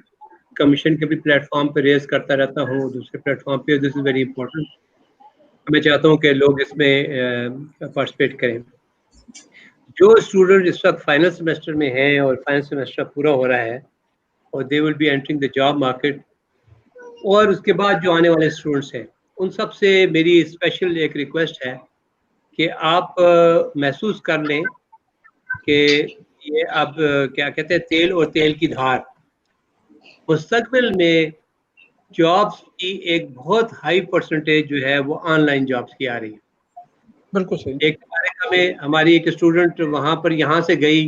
कमीशन के भी प्लेटफॉर्म पे रेज करता रहता हूँ, दूसरे प्लेटफॉर्म पे। This is very important. मैं चाहता हूँ कि लोग इसमें पार्टिसिपेट करें। जो स्टूडेंट इस वक्त फाइनल सेमेस्टर में हैं और फाइनल सेमेस्टर पूरा हो रहा है और they will be entering the job market, और उसके बाद जो आने वाले स्टूडेंट्स हैं, उन सब से मेरी स्पेशल एक रिक्वेस्ट है कि आप महसूस कर लें कि ये अब क्या कहते हैं, तेल और तेल की धार, मुस्तकबिल में जॉब्स की एक बहुत हाई परसेंटेज जो है वो ऑनलाइन जॉब्स की आ रही है। बिल्कुल सही। एक अमेरिका में हमारी एक स्टूडेंट वहाँ पर यहाँ से गई,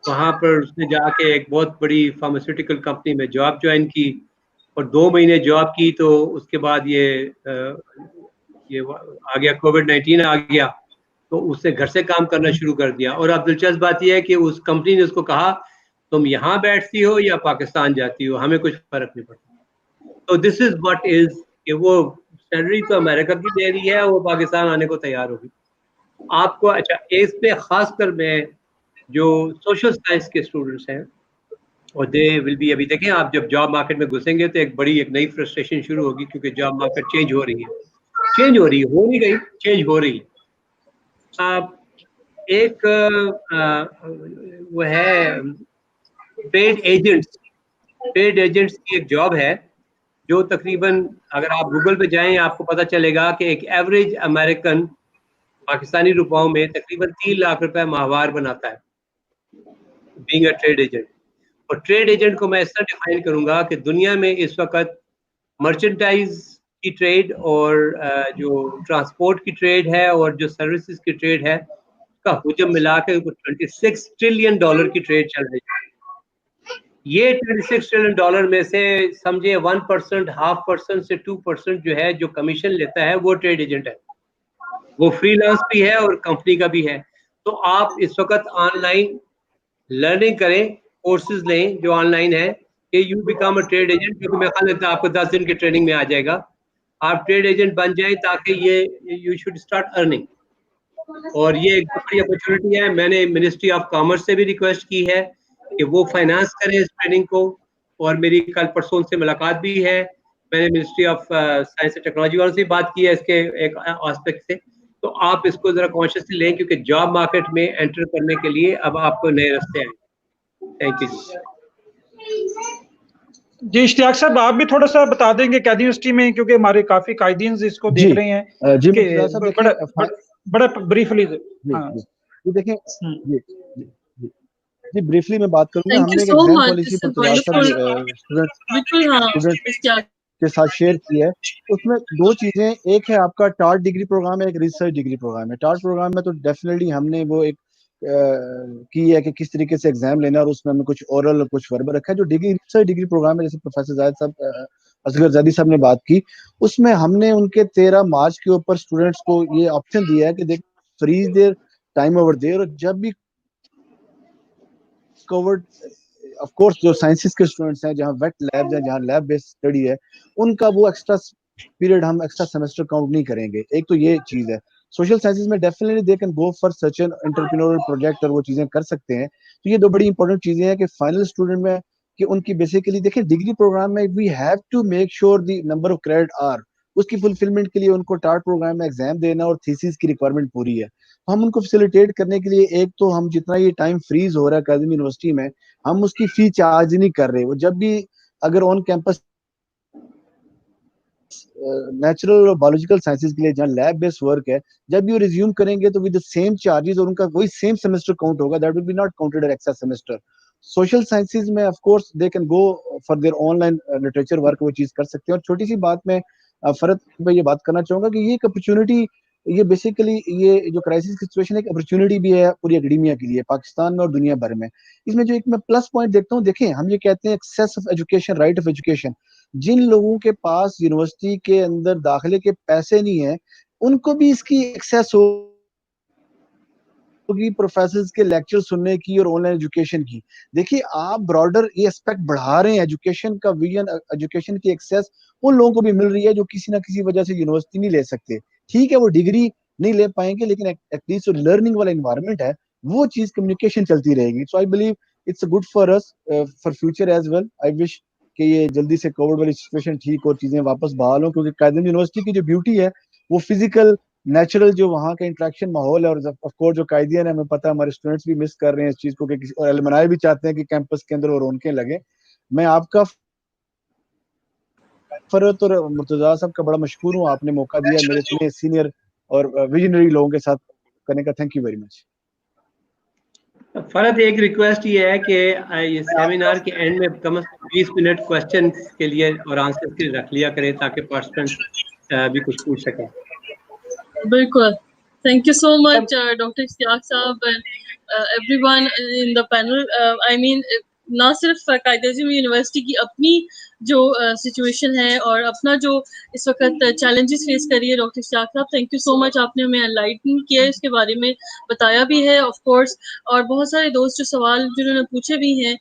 वहाँ पर उसने जाके एक बहुत बड़ी फार्मास्यूटिकल कंपनी में जॉब ज्वाइन की और 2 महीने जॉब की, तो उसके बाद ये आ गया, कोविड-19 आ गया, तो उसने घर से काम करना शुरू कर दिया। और अब दिलचस्प बात यह है कि उस कंपनी ने उसको कहा तुम यहाँ बैठती हो या पाकिस्तान जाती हो, हमें कुछ फर्क नहीं पड़ता। तो दिस इज व्हाट इज कि वो सैलरी तो अमेरिका की दे रही है, वो पाकिस्तान आने को तैयार होगी आपको। अच्छा, इस पे खासकर मैं जो सोशल साइंस के स्टूडेंट्स हैं और दे विल बी, अभी देखें आप जब जॉब मार्केट में घुसेंगे तो एक नई फ्रस्ट्रेशन शुरू होगी, क्योंकि जॉब मार्केट चेंज हो रही है, चेंज हो रही। एक वो है ट्रेड एजेंट्स की एक जॉब है जो तकरीबन, अगर आप गूगल पे जाएं आपको पता चलेगा कि एक एवरेज अमेरिकन पाकिस्तानी रुपयों में तकरीबन 3 लाख रुपए माहवार बनाता है बीइंग अ ट्रेड एजेंट। और ट्रेड एजेंट को मैं इस तरह डिफाइन करूंगा कि दुनिया में इस वक्त मर्चेंटाइज की ट्रेड और जो ट्रांसपोर्ट की ट्रेड है और जो सर्विसेज की ट्रेड है, का हुजम मिला के $26 ट्रिलियन की ट्रेड चल रही है। ये $26 ट्रिलियन में से समझे 1%, 0.5% से 2% जो है, जो कमीशन लेता है वो ट्रेड एजेंट है, वो फ्रीलांस भी है और कंपनी का भी है। तो आप इस वक्त ऑनलाइन लर्निंग करें, कोर्सेज लें जो ऑनलाइन है, कि you become a trade agent, क्योंकि मेरे ख्याल में आपको 10 दिन की ट्रेनिंग में आ जाएगा, आप ट्रेड एजेंट बन जाए ताकि ये यू शुड स्टार्ट अर्निंग। और ये एक बड़ी अपॉर्चुनिटी है। मैंने मिनिस्ट्री ऑफ कॉमर्स से भी रिक्वेस्ट की है कि वो फाइनेंस करें इस ट्रेनिंग को, और मेरी कल परसों से मुलाकात भी है। मैंने ministry of science and technology वालों से बात की है इसके एक एस्पेक्ट से। तो आप इसको जरा कॉन्शियसली लें, क्योंकि जॉब मार्केट में एंटर करने के लिए अब आपको नए रास्ते आए। थैंक यू जी। इश्तियाक साहब, आप भी थोड़ा सा बता देंगे कैदी यूनिवर्सिटी में, क्योंकि हमारे काफी कायदीन इसको देख रहे हैं जी, कि बड़ा ब्रीफली। जी देखिए, जी ब्रीफली मैं बात करूंगा। हमने एक so एग्जाम पॉलिसी स्टूडेंट के साथ शेयर की है। उसमें दो चीजें, एक है आपका टार्ट डिग्री प्रोग्राम है, एक रिसर्च डिग्री प्रोग्राम है। टार्ट प्रोग्राम में तो डेफिनेटली हमने वो एक की है कि किस तरीके से एग्जाम लेना, और उसमें हमें कुछ ओरल और कुछ वर्बल रखा है। जो रिसर्च डिग्री प्रोग्राम है, जैसे प्रोफेसर जाहिद साहब, असगर ज़ैदी साहब ने बात की, उसमें हमने उनके 13 मार्च के ऊपर स्टूडेंट्स को ये ऑप्शन दिया है कि देख freeze their time over there, और जब भी कवर्ड ऑफ कोर्स जो साइंसेस के स्टूडेंट्स हैं, जहां वेट लैब्स हैं, जहां लैब बेस्ड स्टडी है, उनका वो एक्स्ट्रा पीरियड हम एक्स्ट्रा सेमेस्टर काउंट नहीं करेंगे। एक तो ये चीज है। सोशल साइंसेस में definitely they can go for such an entrepreneurial project, और वो चीजें कर सकते हैं। तो ये दो बड़ी इंपॉर्टेंट चीजें हैं कि फाइनल स्टूडेंट में कि उनकी बेसिकली देखिए डिग्री प्रोग्राम में we have to make sure the number of credit are, उसकी फुलफिलमेंट के लिए उनको टार्ट प्रोग्राम में एग्जाम देना और थीसिस की रिक्वायरमेंट पूरी है। हम उनको फैसिलिटेट करने के लिए, एक तो हम जितना ये टाइम फ्रीज हो रहा है अकादमी यूनिवर्सिटी में, हम उसकी फी चार्ज नहीं कर रहे। वो जब भी अगर ऑन कैंपस नेचुरल और बायोलॉजिकल साइंसेज के लिए जहाँ लैब बेस्ड वर्क है, जब भी वो रिज्यूम करेंगे तो विद द सेम चार्जेस, और उनका वही सेम सेमेस्टर काउंट होगा, that will be not counted as extra semester. Social sciences में of course they can go for their online literature work, वो चीज कर सकते हैं। और छोटी सी बात में फरत भाई ये बात करना चाहूंगा कि ये एक अपॉर्चुनिटी, ये बेसिकली ये जो क्राइसिस की सिचुएशन है, एक अपॉर्चुनिटी भी है पूरी एकेडमिया के लिए, पाकिस्तान में और दुनिया भर में। इसमें जो एक मैं प्लस पॉइंट देखता हूँ, देखें हम ये कहते हैं access of education, right of education. जिन लोगों के पास यूनिवर्सिटी के अंदर दाखिले के पैसे नहीं है, उनको भी इसकी एक्सेस होगी प्रोफेसर्स के लेक्चर सुनने की और ऑनलाइन एजुकेशन की। देखिए आप ब्रॉडर ये एस्पेक्ट बढ़ा रहे हैं, एजुकेशन का विजन, एजुकेशन की एक्सेस उन लोगों को भी मिल रही है जो किसी ना किसी वजह से यूनिवर्सिटी नहीं ले सकते। ठीक है वो डिग्री नहीं ले पाएंगे, लेकिन एटलीस्ट जो लर्निंग वाला एनवायरनमेंट है, वो चीज कम्युनिकेशन चलती रहेगी। So I believe it's good for us for future as well. I wish कि ये जल्दी से कोविड वाली सिचुएशन ठीक और चीजें वापस बहाल हो, क्योंकि कायदम यूनिवर्सिटी की जो ब्यूटी है वो फिजिकल नेचुरल जो वहाँ का इंटरेक्शन माहौल है। और ऑफ कोर्स जो कायदियन है, हमें पता है हमारे स्टूडेंट्स भी मिस कर रहे हैं इस चीज को, कि और एलमनाई भी चाहते हैं कि कैंपस के अंदर वो रौनकें लगे। मैं आपका फरत और मुर्तजा साहब का बड़ा मशहूर हूँ, आपने मौका दिया मेरे इतने सीनियर और विजनरी लोगों के साथ करने का। Thank you very much. Farhat, एक रिक्वेस्ट ये है कि ये सेमिनार के एंड में कम से कम 20 मिनट क्वेश्चन के लिए और आंसर के लिए रख लिया करें, ताकि पार्टिसिपेंट भी कुछ पूछ सकें। बिल्कुल, thank you so much doctor Ishtiaq साहब and everyone in the panel. I mean ना सिर्फ कायद-ए-आज़म यूनिवर्सिटी की अपनी जो सिचुएशन है और अपना जो इस वक्त चैलेंजेस फेस कर रही है डॉक्टर इश्तियाक साहब, थैंक यू सो मच, आपने हमें एनलाइटन किया है, इसके बारे में बताया भी है ऑफ कोर्स। और बहुत सारे दोस्त जो सवाल जिन्होंने पूछे भी हैं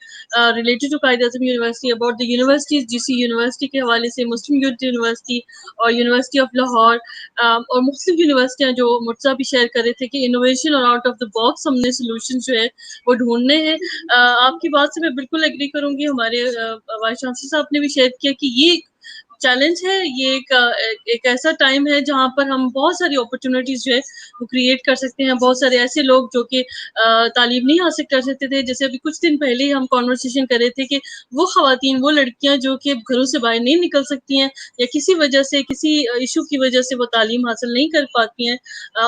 related to Quaid-e-Azam university, about the universities, GC university के हवाले से, मुस्लिम यूथ यूनिवर्सिटी और यूनिवर्सिटी ऑफ लाहौर और मुख्तलिफ यूनिवर्सिटियाँ जो मुर्तज़ा भी शेयर कर रहे थे कि इनोवेशन और आउट ऑफ द बॉक्स हमने सोल्यूशन जो है वो ढूंढने हैं। आपकी बात से मैं बिल्कुल एग्री करूंगी। हमारे वाइस चांसलर साहब ने भी शेयर किया कि ये चैलेंज है, ये एक ऐसा टाइम है जहाँ पर हम बहुत सारी अपॉर्चुनिटीज जो है वो क्रिएट कर सकते हैं। बहुत सारे ऐसे लोग जो कि तालीम नहीं हासिल कर सकते थे, जैसे अभी कुछ दिन पहले ही हम कॉन्वर्सेशन कर रहे थे कि वो खवातीन, वो लड़कियां जो कि घरों से बाहर नहीं निकल सकती हैं या किसी वजह से, किसी इशू की वजह से वो तालीम हासिल नहीं कर पाती हैं,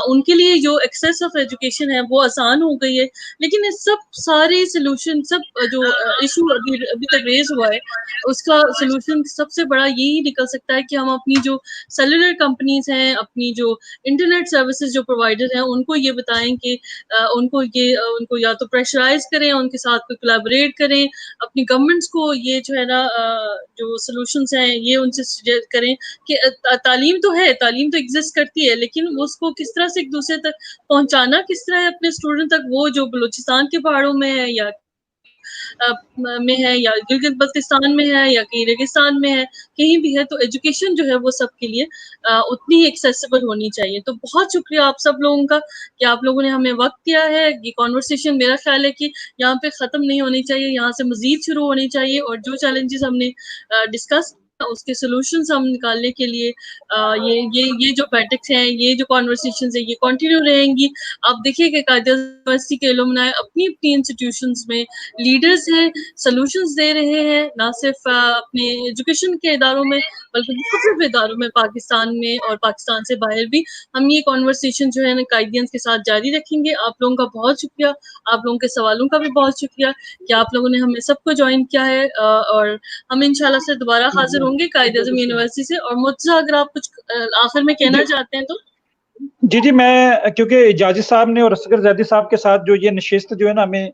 उनके लिए जो एक्सेस ऑफ एजुकेशन है वो आसान हो गई है। लेकिन इस सब सारे सोल्यूशन, सब जो इशू अभी तक रेज हुआ है, उसका सोल्यूशन सबसे बड़ा यही यही निकल सकता है कि हम अपनी जो सेलुलर कंपनीज हैं, अपनी जो इंटरनेट सर्विसेज जो प्रोवाइडर हैं, उनको ये बताएं कि उनको या तो प्रेशराइज करें, उनके साथ कोई कोलैबोरेट करें, अपनी गवर्नमेंट्स को ये जो है ना जो सॉल्यूशंस हैं ये उनसे सजेस्ट करें कि तालीम तो है, तालीम तो एग्जिस्ट करती है, लेकिन उसको किस तरह से एक दूसरे तक पहुंचाना किस तरह है अपने स्टूडेंट तक, वो जो बलूचिस्तान के पहाड़ों में है या या गिलगित बल्तिस्तान में है या कहीं रेगिस्तान में है, कहीं भी है, तो एजुकेशन जो है वो सबके लिए उतनी ही एक्सेसिबल होनी चाहिए। तो बहुत शुक्रिया आप सब लोगों का कि आप लोगों ने हमें वक्त दिया है। ये कॉन्वर्सेशन मेरा ख्याल है कि यहाँ पे ख़त्म नहीं होनी चाहिए, यहाँ से मज़ीद शुरू होनी चाहिए, और जो चैलेंजेस हमने डिस्कस उसके सॉल्यूशंस हम निकालने के लिए ये जो बैठक हैं, ये जो कॉन्वर्सेशंस हैं, ये कंटिन्यू रहेंगी। आप देखिए कि कायदा यूनिवर्सिटी के एलुमनाई अपनी अपनी इंस्टीट्यूशंस में लीडर्स हैं, सॉल्यूशंस दे रहे हैं, ना सिर्फ अपने एजुकेशन के इदारों में बल्कि मुख्तलिफ इदारों में पाकिस्तान में और पाकिस्तान से बाहर भी। हम ये कॉन्वर्सेशन जो है ना कायदियंस के साथ जारी रखेंगे। आप लोगों का बहुत शुक्रिया, आप लोगों के सवालों का भी बहुत शुक्रिया कि आप लोगों ने हमें सबको ज्वाइन किया है, और हम इंशाल्लाह से दोबारा हाजिर होंगे कायद-ए-आज़म यूनिवर्सिटी से। और मुझसे अगर आप कुछ आखिर में कहना चाहते हैं तो। जी मैं, क्योंकि जाजी साहब ने और असगर जैदी साहब के साथ जो ये नशिस्त जो है ना, हमें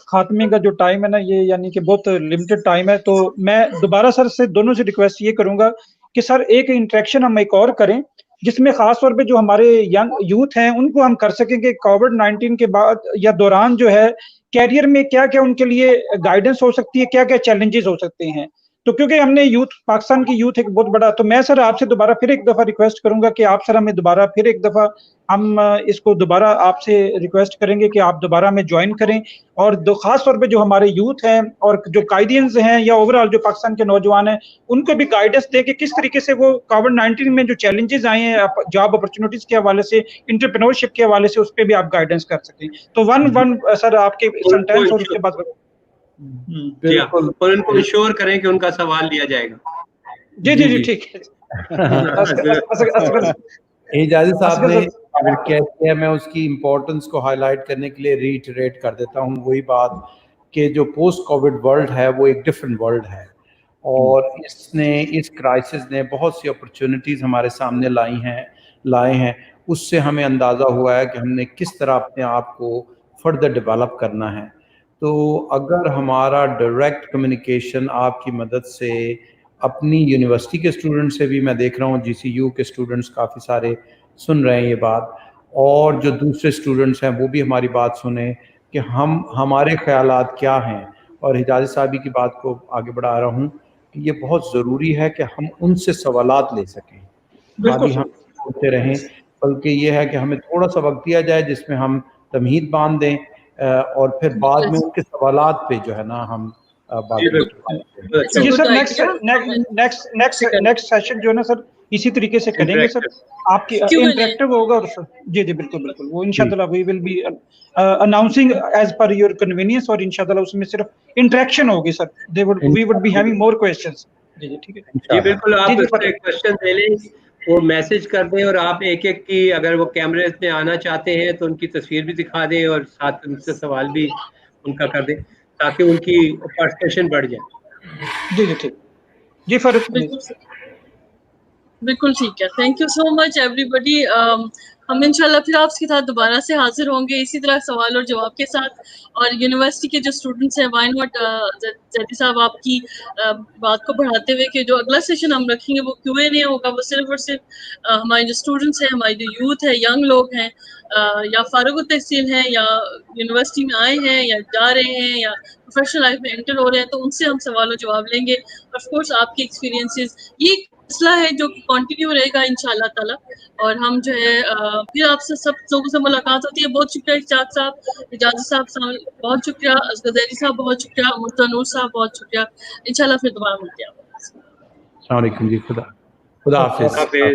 खात्मे का जो टाइम है ना, ये यानी कि बहुत लिमिटेड टाइम है, तो मैं दोबारा सर से दोनों से रिक्वेस्ट ये करूंगा कि सर एक इंटरेक्शन हम एक और करें, जिसमें खास तौर पे जो हमारे यंग यूथ हैं उनको हम कर सकेंगे कोविड-19 के बाद या दौरान जो है कैरियर में क्या क्या उनके लिए गाइडेंस हो सकती है, क्या क्या चैलेंजेस हो सकते हैं। तो क्योंकि हमने यूथ, पाकिस्तान की यूथ एक बहुत बड़ा, तो मैं सर आपसे दोबारा फिर एक दफ़ा रिक्वेस्ट करूंगा कि आप सर हमें दोबारा फिर एक दफ़ा हम इसको दोबारा आपसे रिक्वेस्ट करेंगे कि आप दोबारा हमें ज्वाइन करें, और खास तौर पे जो हमारे यूथ हैं और जो कायदियंस हैं या ओवरऑल जो पाकिस्तान के नौजवान हैं, उनको भी गाइडेंस दें कि किस तरीके से वो कोविड-19 में जो चैलेंजेस आए हैं जॉब अपॉर्चुनिटीज के हवाले से, एंटरप्रेन्योरशिप के हवाले से, उस पर भी आप गाइडेंस कर सकें। तो वन सर आपके सेंटेंस और उसके बाद बिल्कुल, और उनको इंश्योर करें कि उनका सवाल लिया जाएगा। जी ठीक है। एजाजी साहब ने क्या किया, मैं उसकी इम्पोर्टेंस को हाईलाइट करने के लिए रीइटरेट कर देता हूँ वही बात कि जो पोस्ट कोविड वर्ल्ड है वो एक डिफरेंट वर्ल्ड है, और इस क्राइसिस ने बहुत सी अपॉर्चुनिटीज़ हमारे सामने लाए हैं। उससे हमें अंदाज़ा हुआ है कि हमने किस तरह अपने आप को फर्दर डेवलप करना है। तो अगर हमारा डायरेक्ट कम्युनिकेशन आपकी मदद से अपनी यूनिवर्सिटी के स्टूडेंट से भी, मैं देख रहा हूँ GCU के स्टूडेंट्स काफ़ी सारे सुन रहे हैं ये बात, और जो दूसरे स्टूडेंट्स हैं वो भी हमारी बात सुने कि हमारे ख़यालात क्या हैं। और हिजाज़ी साहबी की बात को आगे बढ़ा रहा हूँ कि ये बहुत ज़रूरी है कि हम उनसे सवालात ले सकें, खाली हम सोचते रहें, बल्कि ये है कि हमें थोड़ा सा वक्त दिया जाए जिसमें हम तमहीद बांध दें, और फिर बाद में उनके सवालात पे जो है ना हम जी सर नेक्स्ट सेशन जो है ना सर इसी तरीके से करेंगे सर, आपकी इंटरेक्टिव होगा। और सर जी बिल्कुल वो इंशाल्लाह we will be announcing as per your convenience, और इंशाल्लाह उसमें सिर्फ इंटरेक्शन होगी sir, we would be having more questions. जी ठीक है जी बिल्कुल, आप उससे क्वेश्चन ले लें, वो मैसेज कर दें, और आप एक एक की अगर वो कैमरे में आना चाहते हैं तो उनकी तस्वीर भी दिखा दें और साथ उनसे सवाल भी उनका कर दें ताकि उनकी पार्टिसिपेशन बढ़ जाए। जी ठीक जी फरूक बिल्कुल ठीक है। Thank you so much everybody. हम इंशाल्लाह फिर आपके साथ दोबारा से हाजिर होंगे इसी तरह सवाल और जवाब के साथ। और यूनिवर्सिटी के जो स्टूडेंट्स हैं, व्हाई नॉट जैदी साहब आपकी बात को बढ़ाते हुए कि जो अगला सेशन हम रखेंगे वो Q&A नहीं होगा, वो सिर्फ और सिर्फ हमारे जो स्टूडेंट्स हैं, हमारे जो यूथ है, यंग लोग हैं, या फारुग तहसील हैं, या यूनिवर्सिटी में आए हैं, या जा रहे हैं, या प्रोफेशनल लाइफ में एंटर हो रहे हैं, तो उनसे हम सवाल और जवाब लेंगे। ऑफ कोर्स आपके एक्सपीरियंसेस, ये मसला है जो कंटिन्यू रहेगा इंशाल्लाह ताला। और हम जो है फिर आपसे सब लोगों से मुलाकात होती है। बहुत शुक्रिया इश्तियाक साहब, इजाज़त साहब बहुत शुक्रिया, असगर जैदी साहब बहुत शुक्रिया, मुर्तज़ा नूर साहब बहुत शुक्रिया। इंशाल्लाह फिर दोबारा मिलते हैं। अस्सलाम वालेकुम जी, खुदा हाफिज़।